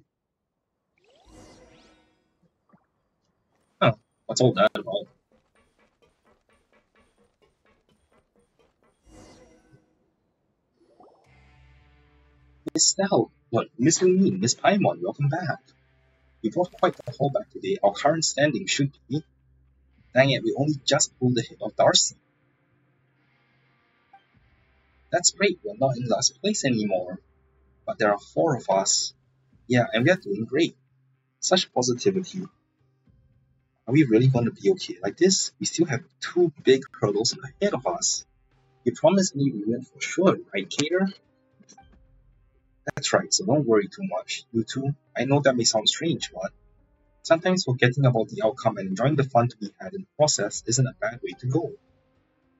Huh, what's all that about? Miss Snell, what, Miss Lee, Miss Paimon, welcome back. You brought quite the haul back today. Our current standing should be... Dang it, we only just pulled the hit of Darcy. That's great, we're not in last place anymore. But there are 4 of us. Yeah, and we're doing great. Such positivity. Are we really going to be okay like this? We still have 2 big hurdles ahead of us. You promised me we win for sure, right, Cater? That's right, so don't worry too much. You two, I know that may sound strange, but sometimes forgetting about the outcome and enjoying the fun to be had in the process isn't a bad way to go.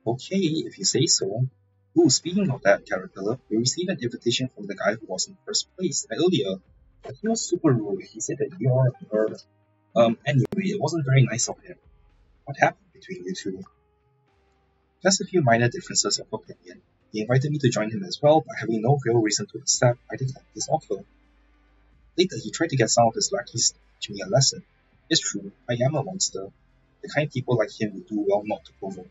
Okay, if you say so. Ooh, speaking of that, Caterpillar, we received an invitation from the guy who was in first place earlier. But he was super rude. He said that you're anyway, it wasn't very nice of him. What happened between you two? Just a few minor differences of opinion. He invited me to join him as well, but having no real reason to accept, I declined his offer. Later, he tried to get some of his lackeys to teach me a lesson. It's true, I am a monster. The kind people like him would do well not to provoke.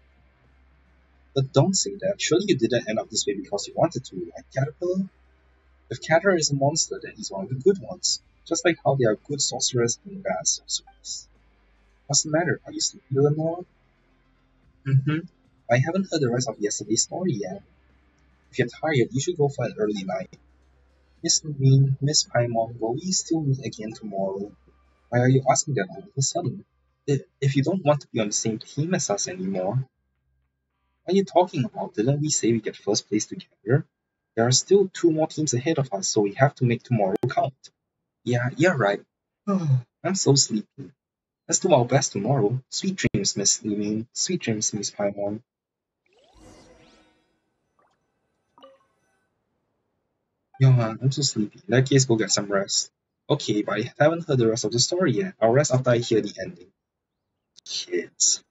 But don't say that. Surely you didn't end up this way because you wanted to, right, Caterpillar? If Caterpillar is a monster, then he's one of the good ones. Just like how there are good sorcerers and bad sorcerers. What's the matter? Are you sleepy, Lenore? I haven't heard the rest of yesterday's story yet. If you're tired, you should go for an early night. Miss Paimon, will we still meet again tomorrow? Why are you asking that all of a sudden? If you don't want to be on the same team as us anymore, what are you talking about? Didn't we say we get first place together? There are still 2 more teams ahead of us, so we have to make tomorrow count. Yeah, you're right. I'm so sleepy. Let's do our best tomorrow. Sweet dreams, Sweet dreams, Miss Paimon. Yo man, I'm so sleepy. In that case, go get some rest. Okay, but I haven't heard the rest of the story yet. I'll rest after I hear the ending. Kids.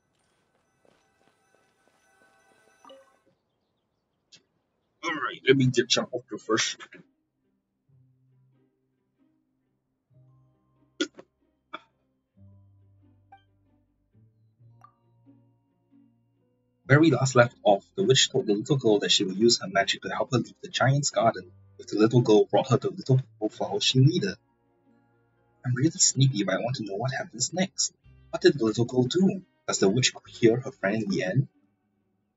Alright, let me get jump off the first. Where we last left off, the witch told the little girl that she would use her magic to help her leave the giant's garden, if the little girl brought her the little purple flower she needed. I'm really sleepy, but I want to know what happens next. What did the little girl do? Does the witch cure her friend in the end?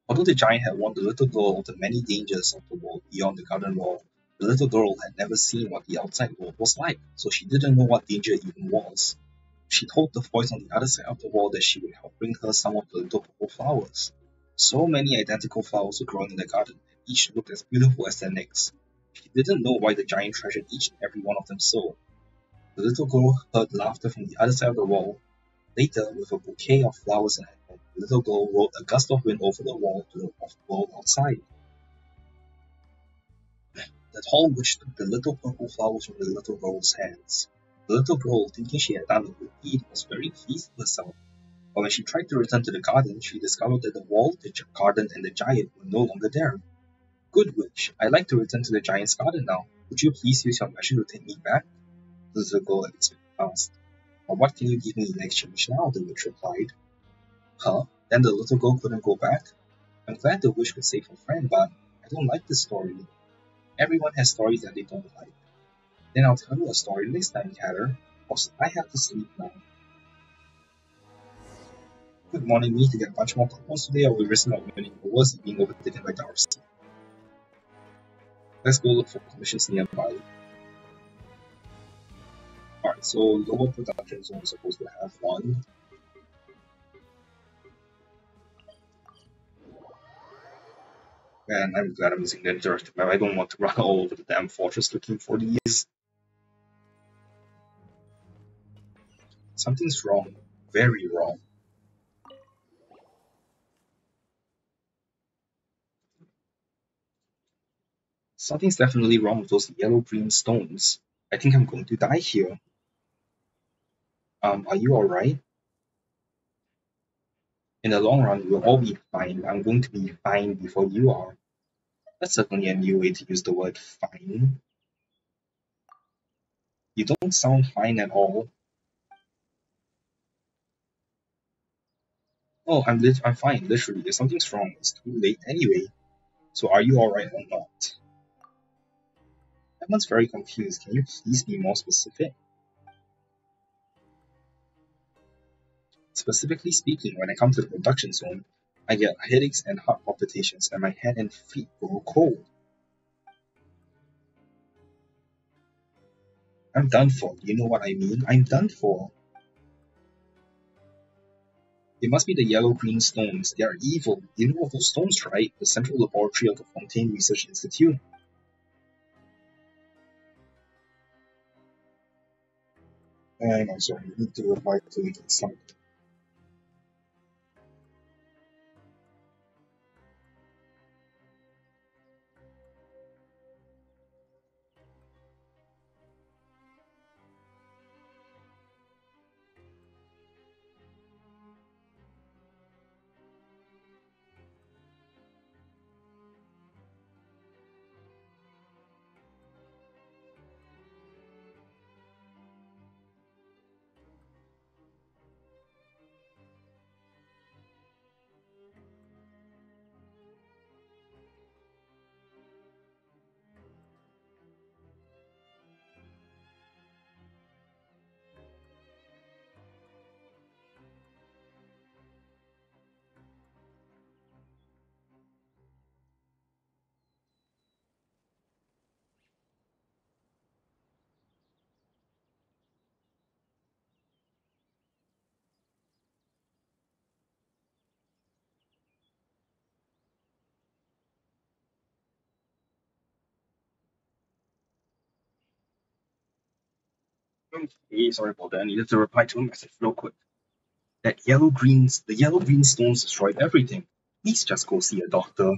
Although the giant had warned the little girl of the many dangers of the world beyond the garden wall, the little girl had never seen what the outside world was like, so she didn't know what danger even was. She told the voice on the other side of the wall that she would help bring her some of the little purple flowers. So many identical flowers were growing in the garden, and each looked as beautiful as their next. She didn't know why the giant treasured each and every one of them so. The little girl heard laughter from the other side of the wall. Later, with a bouquet of flowers in her hand, the little girl rode a gust of wind over the wall to the world outside. The tall witch took the little purple flowers from the little girl's hands. The little girl, thinking she had done a good deed, was very pleased with herself. But when she tried to return to the garden, she discovered that the wall, the garden, and the giant were no longer there. Good witch, I'd like to return to the giant's garden now. Would you please use your magic to take me back? The little girl asked. But what can you give me in exchange now? The witch replied. Huh? Then the little girl couldn't go back? I'm glad the witch could save her friend, but I don't like this story. Everyone has stories that they don't like. Then I'll tell you a story next time, Catter. Also, I have to sleep now. Good morning, we need to get much more coupons today or we risk not winning or worse being overtaken by Darcy. Let's go look for commissions nearby. Alright, so lower production zone is supposed to have one. And I'm glad I'm using the interactive map. I don't want to run all over the damn fortress looking for these. Something's wrong. Very wrong. Something's definitely wrong with those yellow-green stones. I think I'm going to die here. Are you alright? In the long run, we'll all be fine. I'm going to be fine before you are. That's certainly a new way to use the word fine. You don't sound fine at all. Oh, I'm fine, literally. If something's wrong, it's too late anyway. So are you alright or not? Everyone's very confused. Can you please be more specific? Specifically speaking, when I come to the production zone, I get headaches and heart palpitations, and my hand and feet grow cold. I'm done for. You know what I mean? I'm done for. It must be the yellow-green stones. They are evil. You know of those stones, right? The central laboratory of the Fontaine Research Institute. I'm sorry, you need to reply to something. Okay, sorry about that. I needed to reply to a message real quick. The yellow green stones destroyed everything. Please just go see a doctor.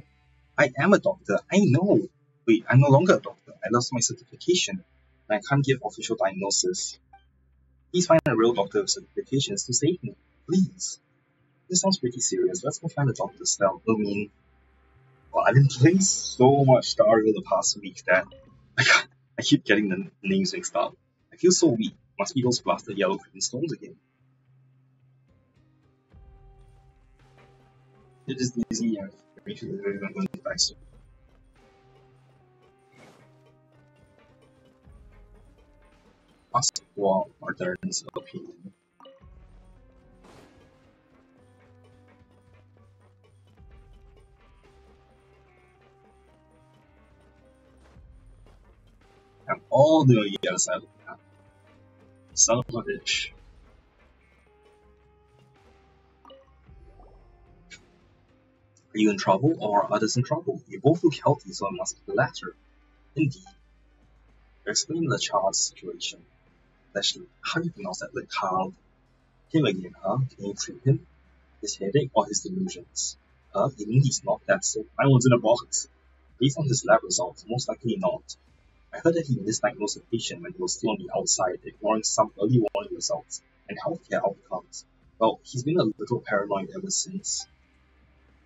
I am a doctor, I know. Wait, I'm no longer a doctor. I lost my certification, and I can't give official diagnosis. Please find a real doctor with certifications to save me. Please. This sounds pretty serious. Let's go find a doctor, Stell. I mean, well, I've been playing so much Stardew the past week that I keep getting the names mixed up. I feel so weak. Must be those blasted yellow green stones again. It is easy and I'm going to die soon. Ask for Martin's opinion. I'm all the way on the other side of the map. Son of a bitch. Are you in trouble or are others in trouble? You both look healthy, so it must be the latter. Indeed. Explain the child's situation. Leslie, how do you pronounce that? Like how? Him again, huh? Can you treat him? His headache or his delusions? You mean he's not that sick? I was in a box. Based on his lab results, most likely not. I heard that he misdiagnosed a patient when he was still on the outside, ignoring some early warning results and healthcare outcomes. Well, he's been a little paranoid ever since.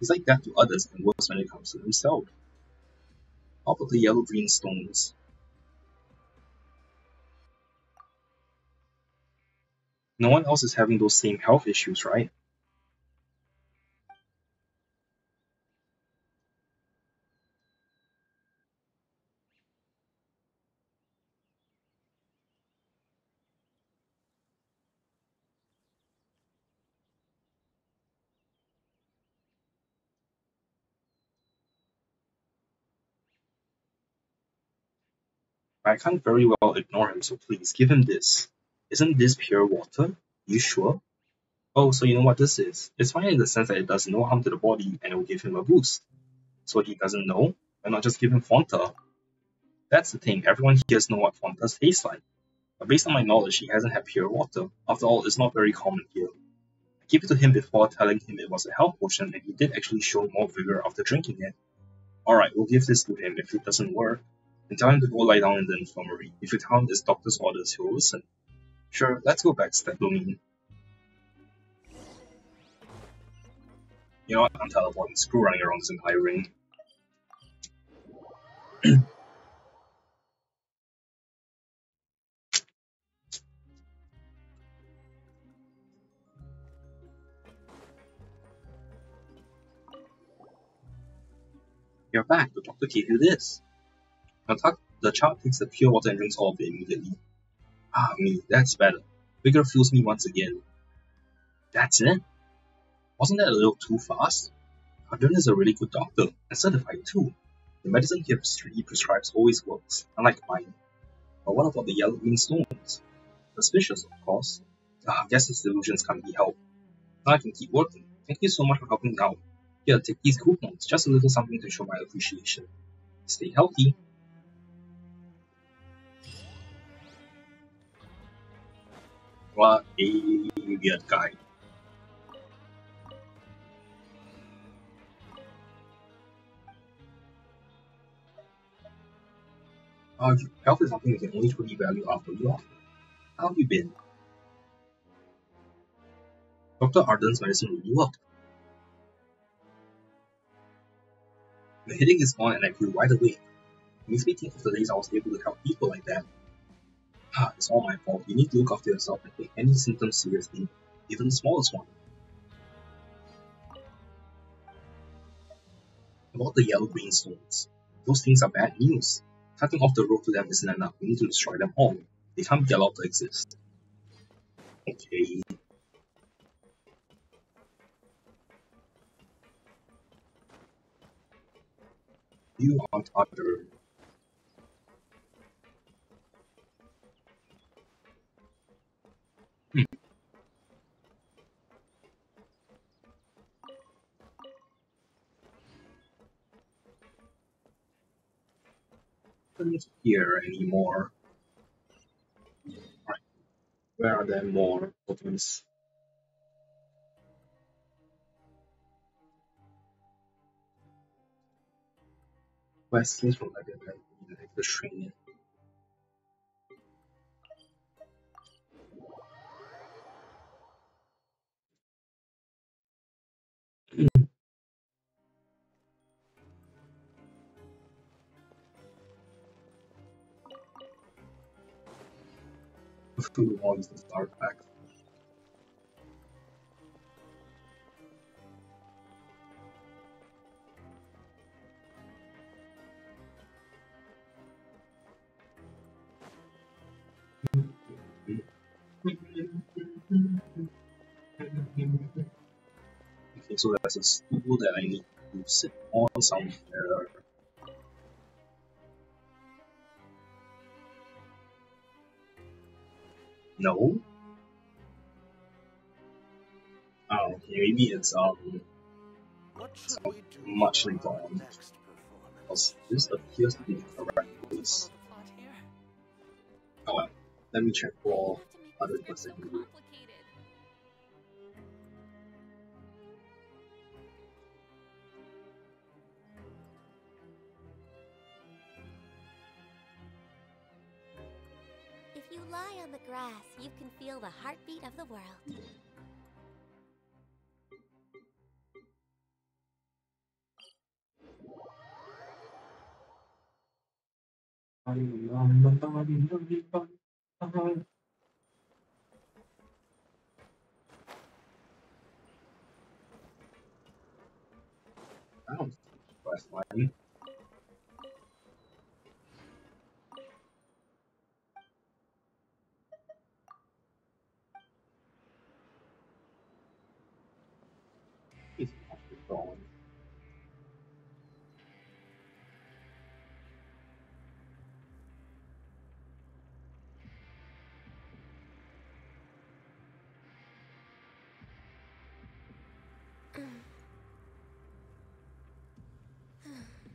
He's like that to others and worse when it comes to himself. How about the yellow-green stones? No one else is having those same health issues, right? I can't very well ignore him, so please give him this. Isn't this pure water? You sure? Oh, so you know what this is? It's fine in the sense that it does no harm to the body and it will give him a boost. So he doesn't know? Why not just give him Fonta? That's the thing, everyone here knows what Fontas taste like. But based on my knowledge, he hasn't had pure water. After all, it's not very common here. I gave it to him before telling him it was a health potion and he did actually show more vigor after drinking it. Alright, we'll give this to him if it doesn't work. And tell him to go lie down in the infirmary. If you tell him it's doctor's orders, he'll listen. Sure, let's go back, Steplomin. You know what? I'm teleporting. Screw running around this entire ring. You're back. The doctor gave you this. The child takes the pure water and drinks all of it immediately. Ah, me. That's better. Vigor fuels me once again. That's it? Wasn't that a little too fast? Arjun is a really good doctor, and certified too. The medicine he prescribes always works, unlike mine. But what about the yellow green stones? Suspicious, of course. I guess his delusions can't be helped. Now I can keep working. Thank you so much for helping me out. Here, take these coupons, just a little something to show my appreciation. Stay healthy. What a weird guy. Health is something you can only truly value after you offer. How have you been? Dr. Arden's medicine really worked. The headache is gone and I feel wide awake. It makes me think of the days I was able to help people like that. It's all my fault. You need to look after yourself and take any symptoms seriously, even the smallest one. About the yellow green stones. Those things are bad news. Cutting off the road to them isn't enough. We need to destroy them all. They can't be allowed to exist. Okay. You aren't other. Couldn't hear anymore. Right. Where are there more buttons? Questions from like the training. Who wants this artifact? Okay, so there's a stool that I need to sit on somewhere. No? Oh, okay, maybe it's What should we do much for later our on. next performance? Because this appears to be the correct place. Follow the plot here? Oh well, let me check for You have to other make the script questions. so complicated. If you lie on the grass, you can feel the heartbeat of the world. I don't see quest line. It's not gone.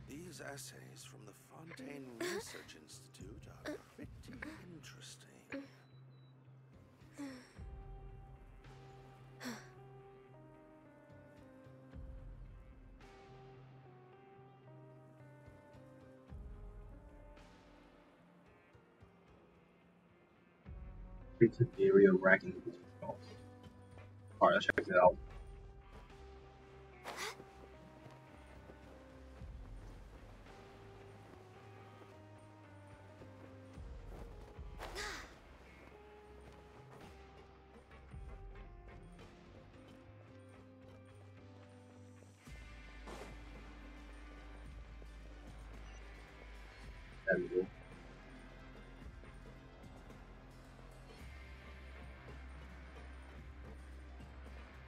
These essays from the Fontaine Research Institute are pretty interesting. Creative area racking. Alright, let's check it out. There we go.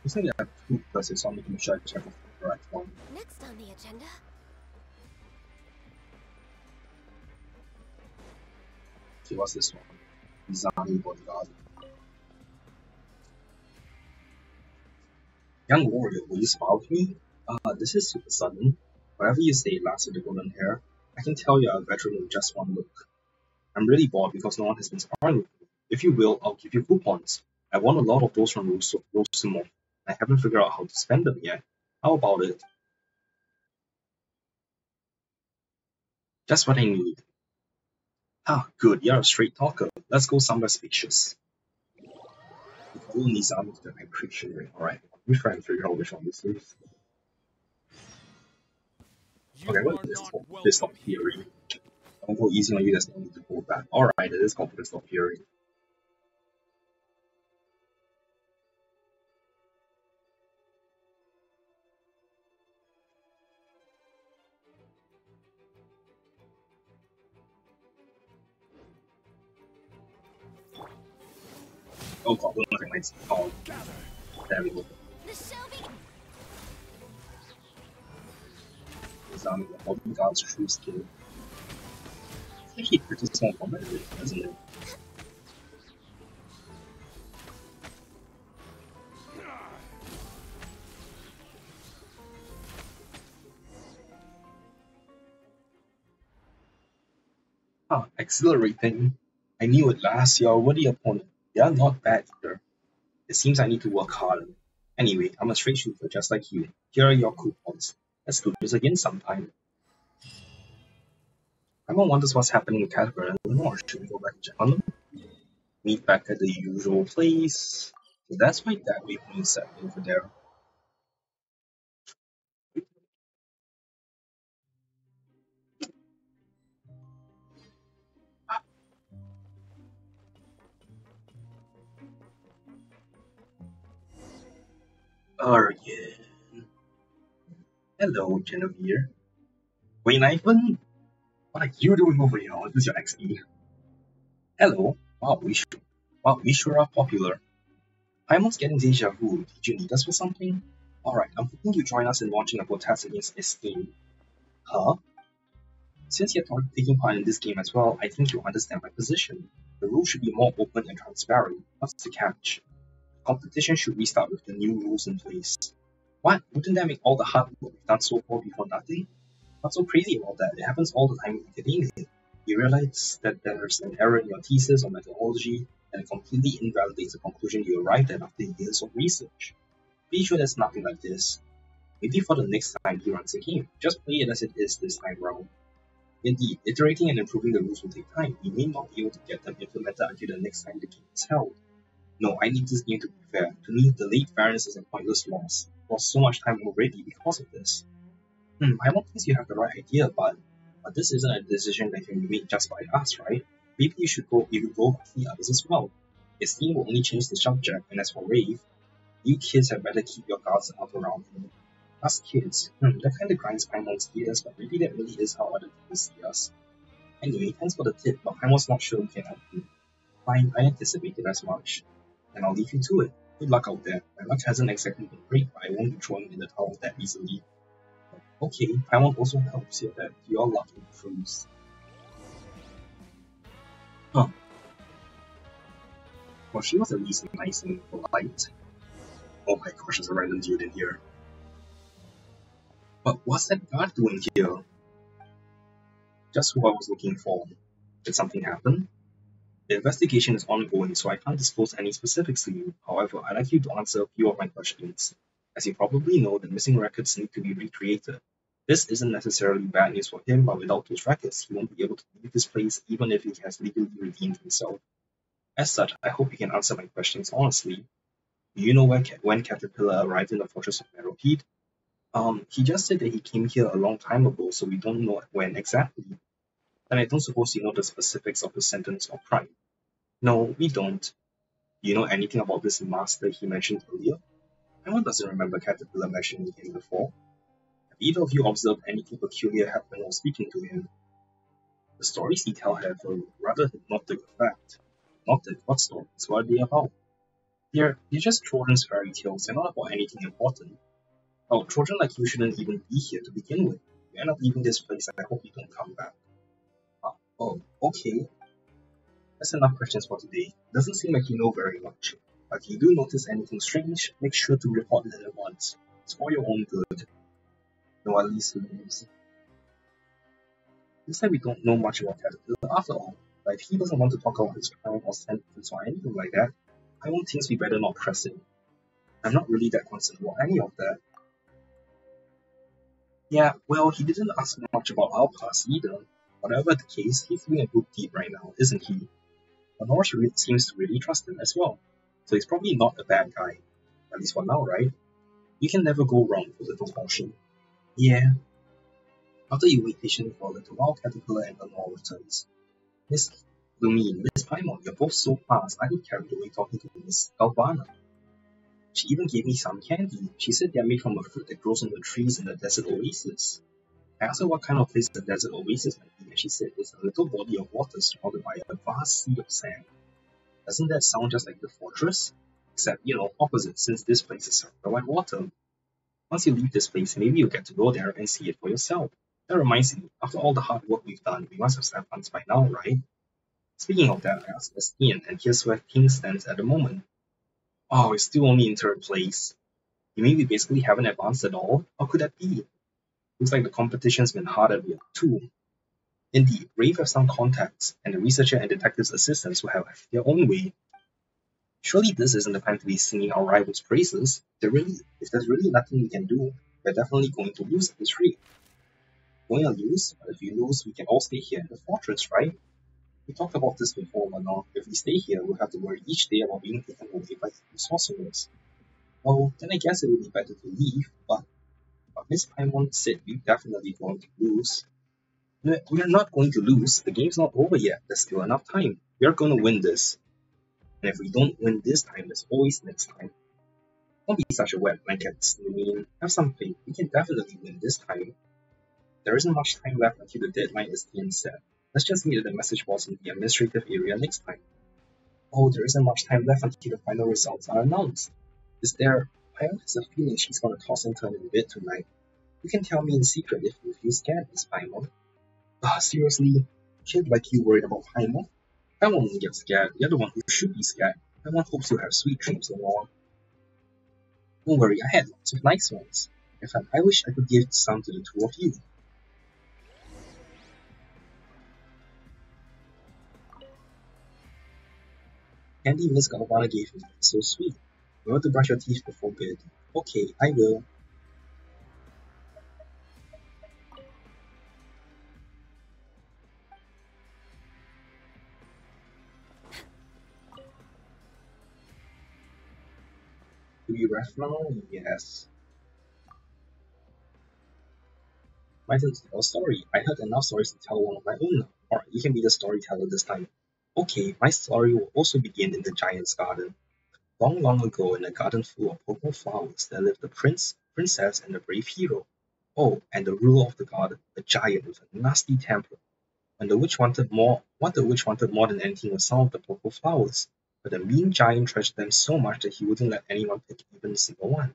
You said you have two questions, so I'm making sure I check the correct one. Next on the agenda. Okay, what's this one? Zani Bodyguard. Young warrior, will you smile with me? This is super sudden. Wherever you stay last with the golden hair, I can tell you're a veteran with just one look. I'm really bored because no one has been sparring with me. If you will, I'll give you coupons. I won a lot of those from Rosumo. I haven't figured out how to spend them yet. How about it? Just what I need. Ah, good, you're a straight talker. Let's go somewhere spacious. If you need something, then I appreciate it. Alright, let me try and figure out which one this is. Okay, You what are is this? not Fist of welcome here. Fury. Don't go easy on you, there's no need to hold back. Alright, it is called Fist of Fury. Oh god, don't nothing like oh, there we go. The Shelby. Examine the bodyguard's true skill. It's actually pretty small combat, isn't it? Ah, exhilarating. I knew it last, you're a worthy opponent. They are not bad either. It seems I need to work harder. Anyway, I'm a straight shooter just like you. Here are your coupons. Let's do this again sometime. Everyone wonders what's happening in Caterpillar and Lenore. Should we go back and check on them? Meet back at the usual place. So that's why that waypoint is set over there. Again. Hello, Genevieve. Wait, Nathan? What are you doing over here? Is this your XP? Hello. Wow, we sure are popular. I'm almost getting deja vu. Did you need us for something? Alright, I'm hoping you join us in launching a protest against this game. Huh? Since you're taking part in this game as well, I think you understand my position. The rules should be more open and transparent. What's the catch? Competition should restart with the new rules in place. What? Wouldn't that make all the hard work we've done so far before nothing? What's so crazy about that? It happens all the time in academia. You realize that there's an error in your thesis or methodology, and it completely invalidates the conclusion you arrived at after years of research. Be sure there's nothing like this. Maybe for the next time he runs a game, just play it as it is this time round. Indeed, iterating and improving the rules will take time. We may not be able to get them implemented until the next time the game is held. No, I need this game to be fair. To me, delayed fairness is a pointless loss. I've lost so much time already because of this. I don't think you have the right idea, but this isn't a decision that can be made just by us, right? Maybe you should go with the others as well. His team will only change the subject, and as for Rave, you kids had better keep your guards up around him. Us kids, that kind of grinds Paimon's gears, but maybe that really is how other people see us. Anyway, thanks for the tip, but Paimon's not sure we can help you. Fine, I anticipated as much. And I'll leave you to it. Good luck out there. My luck hasn't exactly been great, but I won't be throwing in the towel that easily. Okay, Paimon also helps here that your luck improves. Huh. Well, she was at least nice and polite. Oh my gosh, there's a random dude in here. But what's that guard doing here? Just who I was looking for. Did something happen? The investigation is ongoing, so I can't disclose any specifics to you. However, I'd like you to answer a few of my questions. As you probably know, the missing records need to be recreated. This isn't necessarily bad news for him, but without those records, he won't be able to leave this place even if he has legally redeemed himself. As such, I hope you can answer my questions honestly. Do you know when Caterpillar arrived in the Fortress of Meropede? He just said that he came here a long time ago, so we don't know when exactly. And I don't suppose you know the specifics of the sentence or crime. No, we don't. Do you know anything about this master he mentioned earlier? Anyone doesn't remember Caterpillar mentioning him before. Have either of you observed anything peculiar happen while speaking to him? The stories he tells have a rather hypnotic effect. Hypnotic? What stories? What are they about? They're just children's fairy tales. They're not about anything important. Well, children like you shouldn't even be here to begin with. You end up leaving this place and I hope you don't come back. Oh, okay. That's enough questions for today. Doesn't seem like you know very much. But if you do notice anything strange, make sure to report it at once. It's for your own good. No, at least lives. Looks like we don't know much about Caterpillar after all. But if he doesn't want to talk about his crime or sentence or anything like that, I won't think we better not press him. I'm not really that concerned about any of that. Yeah, well, he didn't ask much about our past either. Whatever the case, he's doing a good deed right now, isn't he? Lenore seems to really trust him as well. So he's probably not a bad guy. At least for now, right? You can never go wrong with a little caution. Yeah. After you wait patiently for a little while, Caterpillar and Lenore returns. Miss Paimon, you're both so fast, I got carried away talking to Miss Galvana. She even gave me some candy. She said they're made from a fruit that grows on the trees in the desert oasis. I asked her what kind of place the desert oasis might be, and she said it's a little body of water surrounded by a vast sea of sand. Doesn't that sound just like the fortress? Except, opposite, since this place is surrounded by water. Once you leave this place, maybe you'll get to go there and see it for yourself. That reminds me, after all the hard work we've done, we must have slept once by now, right? Speaking of that, I asked Estienne, and here's where things stand at the moment. Oh, it's still only in third place. You mean we basically haven't advanced at all? How could that be? Looks like the competition's been hard at work too. Indeed, Rave has some contacts, and the researcher and detective's assistants will have their own way. Surely this isn't the time to be singing our rivals' praises. If there's really nothing we can do, we're definitely going to lose at this rate. Going to lose? But if we lose, we can all stay here in the fortress, right? We talked about this before, but now, if we stay here, we'll have to worry each day about being taken away by evil sorcerers. Well, then I guess it would be better to leave, but Miss Paimon said we're definitely going to lose. We're not going to lose. The game's not over yet. There's still enough time. We're going to win this. And if we don't win this time, there's always next time. Don't be such a wet blanket, Snoomy. Have some faith. We can definitely win this time. There isn't much time left until the deadline, as Tian said. Let's just meet at the message boards in the administrative area next time. Oh, there isn't much time left until the final results are announced. Is there? I have a feeling she's gonna toss and turn in bed tonight. You can tell me in secret if you feel scared, Miss Paimon. Seriously? Kid like you worried about Paimon? Paimon won't get scared. You're the one who should be scared. Paimon hopes you'll have sweet dreams and all. Don't worry, I had lots of nice ones. In fact, I wish I could give some to the two of you. Candy Miss Galvana gave me. So sweet. Remember to brush your teeth before bed. Okay, I will. Do you rest now? Yes. My turn to tell a story. I heard enough stories to tell one of my own now. Alright, you can be the storyteller this time. Okay, my story will also begin in the giant's garden. Long, long ago, in a garden full of purple flowers, there lived a prince, princess, and a brave hero. Oh, and the ruler of the garden, a giant with a nasty temper. When the witch wanted more, what the witch wanted more than anything was some of the purple flowers. But the mean giant treasured them so much that he wouldn't let anyone pick even a single one.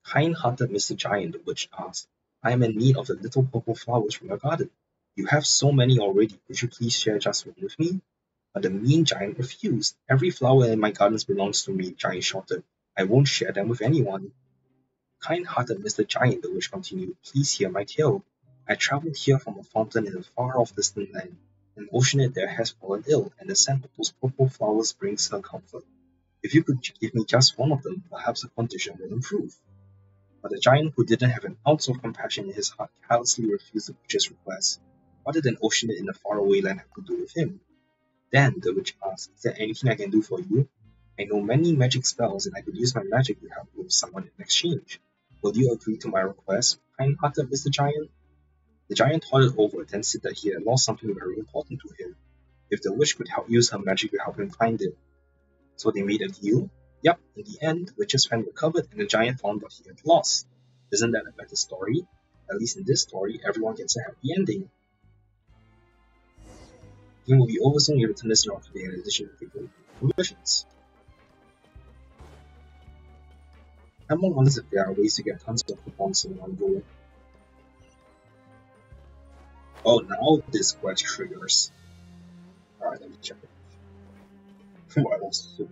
Kind-hearted Mr. Giant, the witch asked, I am in need of the little purple flowers from your garden. You have so many already, could you please share just one with me? But the mean giant refused. Every flower in my gardens belongs to me, Giant shouted. I won't share them with anyone. Kind-hearted Mr. Giant, the witch continued, please hear my tale. I travelled here from a fountain in a far-off distant land. An oceanite there has fallen ill, and the scent of those purple flowers brings her comfort. If you could give me just one of them, perhaps her condition will improve. But the giant, who didn't have an ounce of compassion in his heart, callously refused the witch's request. What did an oceanite in a faraway land have to do with him? Then the witch asked, is there anything I can do for you? I know many magic spells, and I could use my magic to help you with someone in exchange. Will you agree to my request, kind-hearted Mr. Giant? The giant thought it over, then said that he had lost something very important to him. If the witch could use her magic to help him find it. So they made a deal. Yep, in the end, the witch's friend recovered and the giant found what he had lost. Isn't that a better story? At least in this story, everyone gets a happy ending. The game will be over soon. You return this around today in addition to the conversions. Paimon wonders if there are ways to get tons of coupons in one go. Oh, now this quest triggers. Alright, let me check it. Oh, I was so.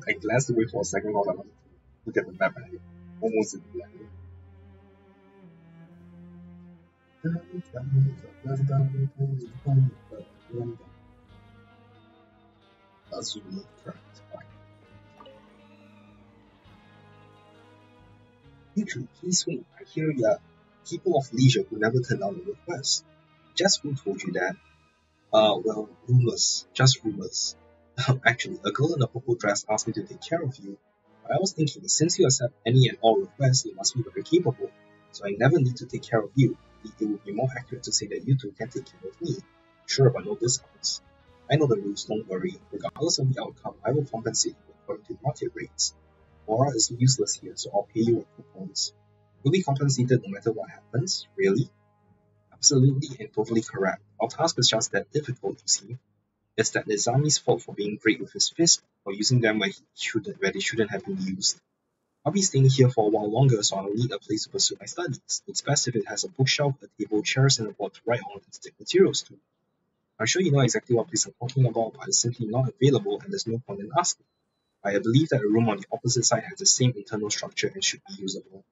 I glanced away for a second while I wanted to look at the map and I almost didn't land it. That's really correct. Fine. Petrie, please wait. I hear you are people of leisure who never turn down a request. Just who told you that? Well, rumors. Just rumors. Actually, a girl in a purple dress asked me to take care of you. But I was thinking, since you accept any and all requests, you must be very capable. So I never need to take care of you. It would be more accurate to say that you two can take care of me. Sure, but no discounts. I know the rules, don't worry. Regardless of the outcome, I will compensate you according to market rates. Aura is useless here, so I'll pay you with coupons. You'll be compensated no matter what happens? Really? Absolutely and totally correct. Our task is just that difficult, you see. It's that Nizami's fault for being great with his fist, or using them where they shouldn't have been used. I'll be staying here for a while longer, so I'll need a place to pursue my studies. It's best if it has a bookshelf, a table, chairs, and a board to write on and stick materials to. I'm sure you know exactly what place I'm talking about, but it's simply not available and there's no point in asking. I believe that a room on the opposite side has the same internal structure and should be usable.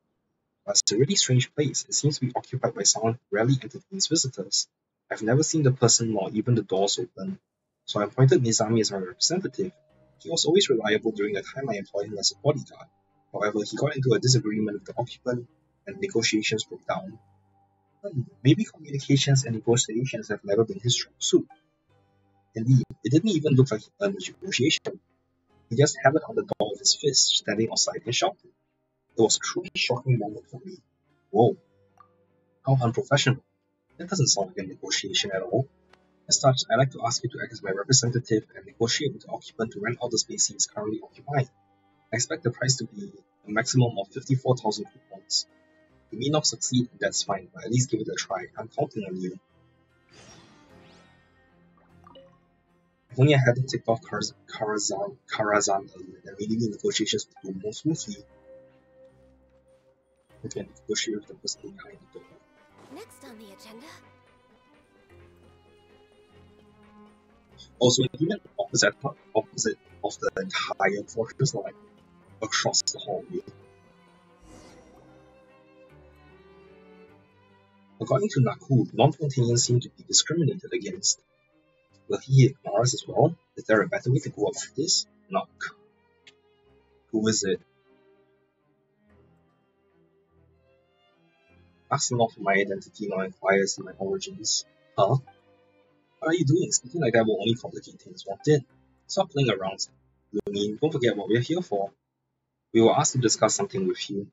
But it's a really strange place. It seems to be occupied by someone who rarely entertains visitors. I've never seen the person nor even the doors open. So I appointed Nizami as my representative. He was always reliable during the time I employed him as a bodyguard. However, he got into a disagreement with the occupant and negotiations broke down. Maybe communications and negotiations have never been his strong suit. Indeed, it didn't even look like a negotiation. He just hammered on the door with his fist, standing outside and shouting. It was a truly shocking moment for me. Whoa, how unprofessional. That doesn't sound like a negotiation at all. As such, I'd like to ask you to act as my representative and negotiate with the occupant to rent out the space he is currently occupying. I expect the price to be a maximum of 54,000 coupons. You may not succeed, and that's fine, but at least give it a try. I'm counting on you. If only I hadn't ticked off Karazhan earlier, then maybe the negotiations would go more smoothly. We can negotiate with the person behind the door. Next on the agenda. Also, he meant opposite of the entire fortress, like across the hallway. According to Naku, non-Fontainians seem to be discriminated against. Will he ignore us as well? Is there a better way to go about this? Knock. Who is it? Ask not for my identity nor inquires my origins. Huh? What are you doing? Speaking like that will only complicate things, won't it? Stop playing around. Don't forget what we're here for. We were asked to discuss something with you.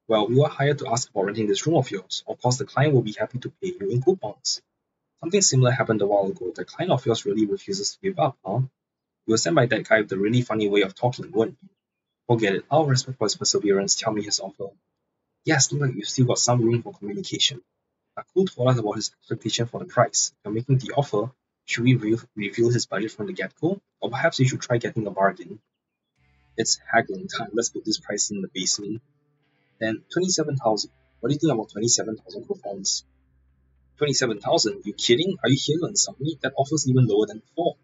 Well, we were hired to ask about renting this room of yours. Of course, the client will be happy to pay you in coupons. Something similar happened a while ago. The client of yours really refuses to give up, huh? You were sent by that guy with a really funny way of talking, weren't you? Forget it. I'll respect for his perseverance. Tell me his offer. Yes, look like you've still got some room for communication. Nakul told us about his expectation for the price. If you're making the offer, should we reveal his budget from the get-go? Or perhaps you should try getting a bargain. It's haggling time. Let's put this price in the basement. Then 27,000. What do you think about 27,000 coupons? 27,000? You kidding? Are you here to insult me? That offer's even lower than before.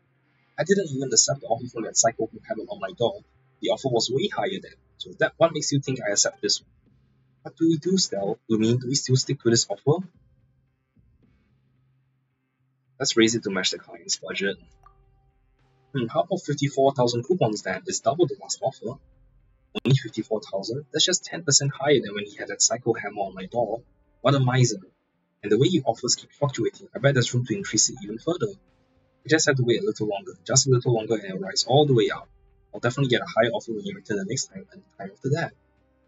I didn't even accept the offer from that psycho who hammered on my door. The offer was way higher then. So that what makes you think I accept this one? What do we do, Stel? Do we still stick to this offer? Let's raise it to match the client's budget. How about 54,000 coupons then? It's double the last offer. Only 54,000? That's just 10% higher than when he had that psycho hammer on my door. What a miser. And the way he offers keep fluctuating, I bet there's room to increase it even further. We just have to wait a little longer, just a little longer, and it'll rise all the way up. I'll definitely get a higher offer when you return the next time and the time after that.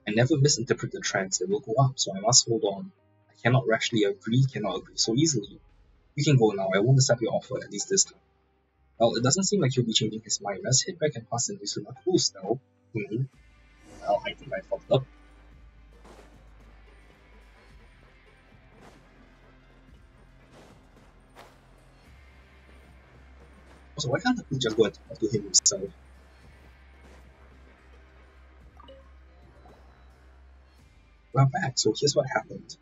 I never misinterpret the trends, it will go up, so I must hold on. I cannot rashly agree, cannot agree so easily. You can go now, I won't accept your offer, at least this time. Well, it doesn't seem like he'll be changing his mind. Let's head back and pass the news to Nakul now. Well, I think I fucked up. Also, why can't Nakul just go and talk to him himself? We're back, so here's what happened.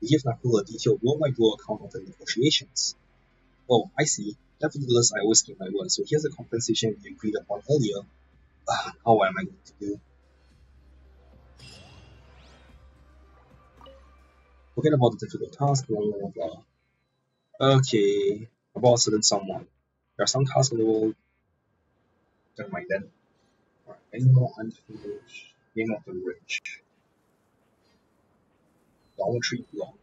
We give Nakul a detailed blow-by-blow account of the negotiations. Oh, I see. Nevertheless, I always keep my word, so here's the compensation we agreed upon earlier. Now what am I going to do? Forget about the difficult task, blah blah blah. Okay, about a certain someone. There are some tasks in the world. Never mind then. Alright, any more unfinished? Name of the Rich. Dormitory Block.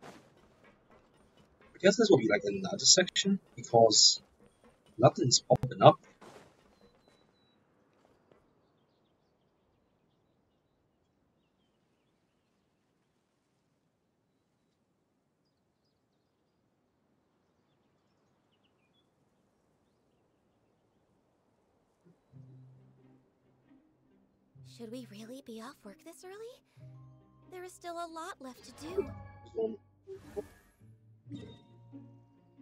I guess this will be like another section because nothing's popping up. Should we really be off work this early? There is still a lot left to do.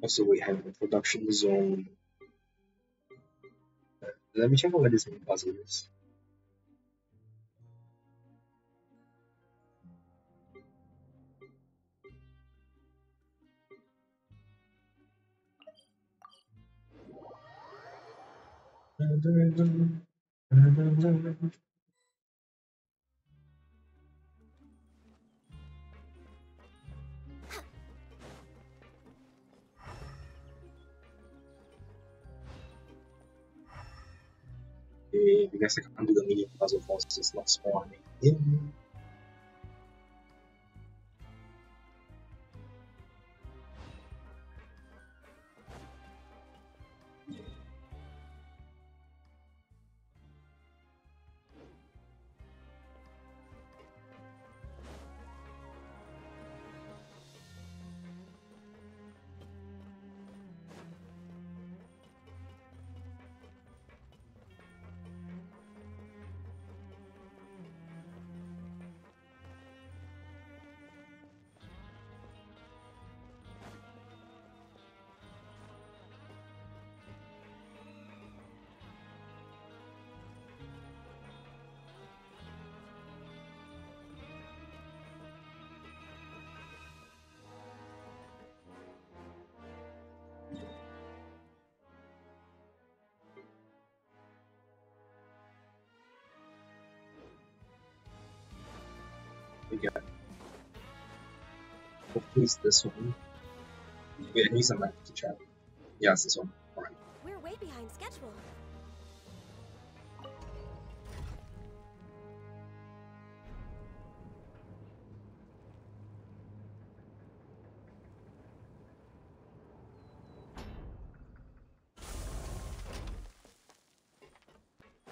Also, we have a production zone. Let me check out where this main puzzle is. Okay, because I can't do the medium puzzle forces not spawning in. Yeah. Hopefully it's this one. Wait, I need some map to check. Yeah, it's this one. Alright. We're way behind schedule.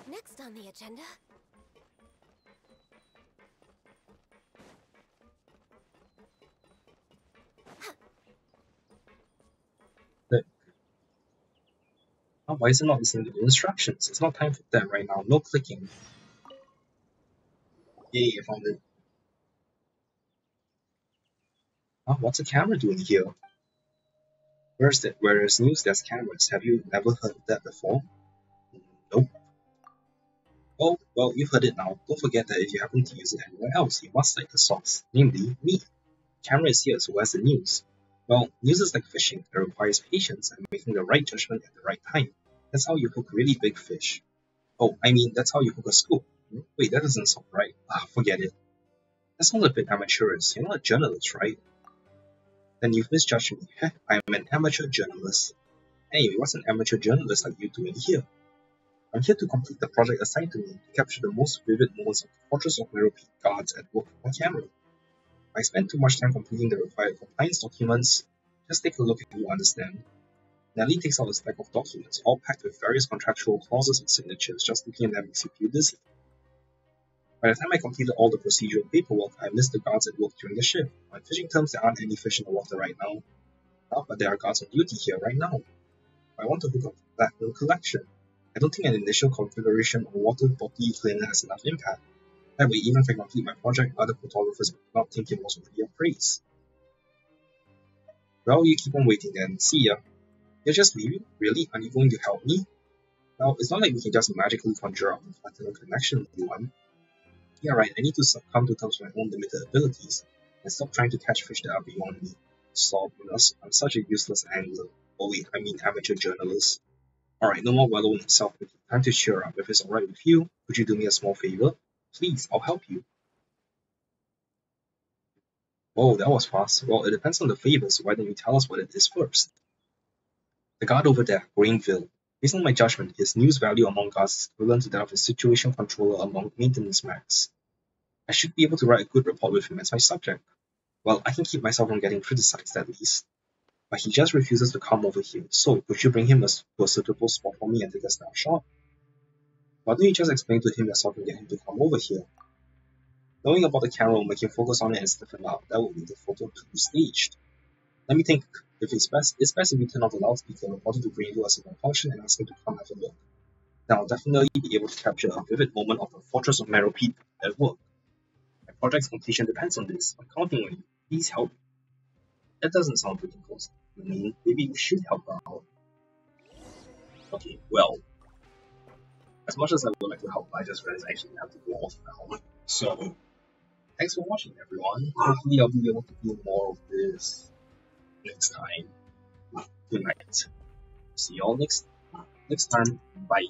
Next on the agenda. Oh, why is it not listening to the instructions? It's not time for that right now. No clicking. Yay, I found it. Oh, what's a camera doing here? Where's that? Whereas news there's cameras. Have you never heard of that before? Nope. Oh, well, you've heard it now. Don't forget that if you happen to use it anywhere else, you must cite the source, namely me. Camera is here, so where's the news? Well, news is like fishing. It requires patience and making the right judgment at the right time. That's how you hook really big fish. Oh, I mean, that's how you hook a scoop. Wait, that doesn't sound right. Forget it. That sounds a bit amateurish. You're not a journalist, right? Then you've misjudged me. Heh, I'm an amateur journalist. Anyway, what's an amateur journalist like you doing here? I'm here to complete the project assigned to me to capture the most vivid moments of the Fortress of Meropide guards at work on camera. I spent too much time completing the required compliance documents. Just take a look and you'll understand. Nelly takes out a stack of documents, all packed with various contractual clauses and signatures. Just looking at them makes you feel dizzy. By the time I completed all the procedural paperwork, I missed the guards at work during the shift. On fishing terms, there aren't any fish in the water right now. But there are guards on duty here right now. I want to hook up that little collection. I don't think an initial configuration of water body cleaner has enough impact. That way, even if I complete my project, other photographers might not think it was worthy of praise. Well, you keep on waiting then. See ya. You're just leaving? Really? Are you going to help me? Well, it's not like we can just magically conjure up a platinum connection with anyone. Yeah, right, I need to come to terms with my own limited abilities, and stop trying to catch fish that are beyond me. Stop, I'm such a useless angler. Oh wait, I mean amateur journalist. Alright, no more wallowing in self-pity. Time to cheer up. If it's alright with you, could you do me a small favor? Please, I'll help you. Whoa, that was fast. Well, it depends on the favor, so why don't you tell us what it is first? The guard over there, Grainville. Based on my judgment, his news value among guards is equivalent to that of his situation controller among maintenance mags. I should be able to write a good report with him as my subject. Well, I can keep myself from getting criticized at least. But he just refuses to come over here, so could you bring him to a suitable spot for me and take a snapshot? Why don't you just explain to him yourself and get him to come over here? Knowing about the camera will make him focus on it and stiffen up. That will make the photo too staged. Let me think. If it's best if we turn off the loudspeaker, report it to Greenville as a malfunction and ask him to come have a look. Then I'll definitely be able to capture a vivid moment of the Fortress of Meropide at work. My project's completion depends on this. I'm counting on you. Please help. That doesn't sound pretty close. I mean, maybe you should help out. Okay, well, as much as I would like to help, I just realized I actually have to go off now. So, thanks for watching, everyone. Hopefully, I'll be able to do more of this next time. Good night. See y'all next time. Bye.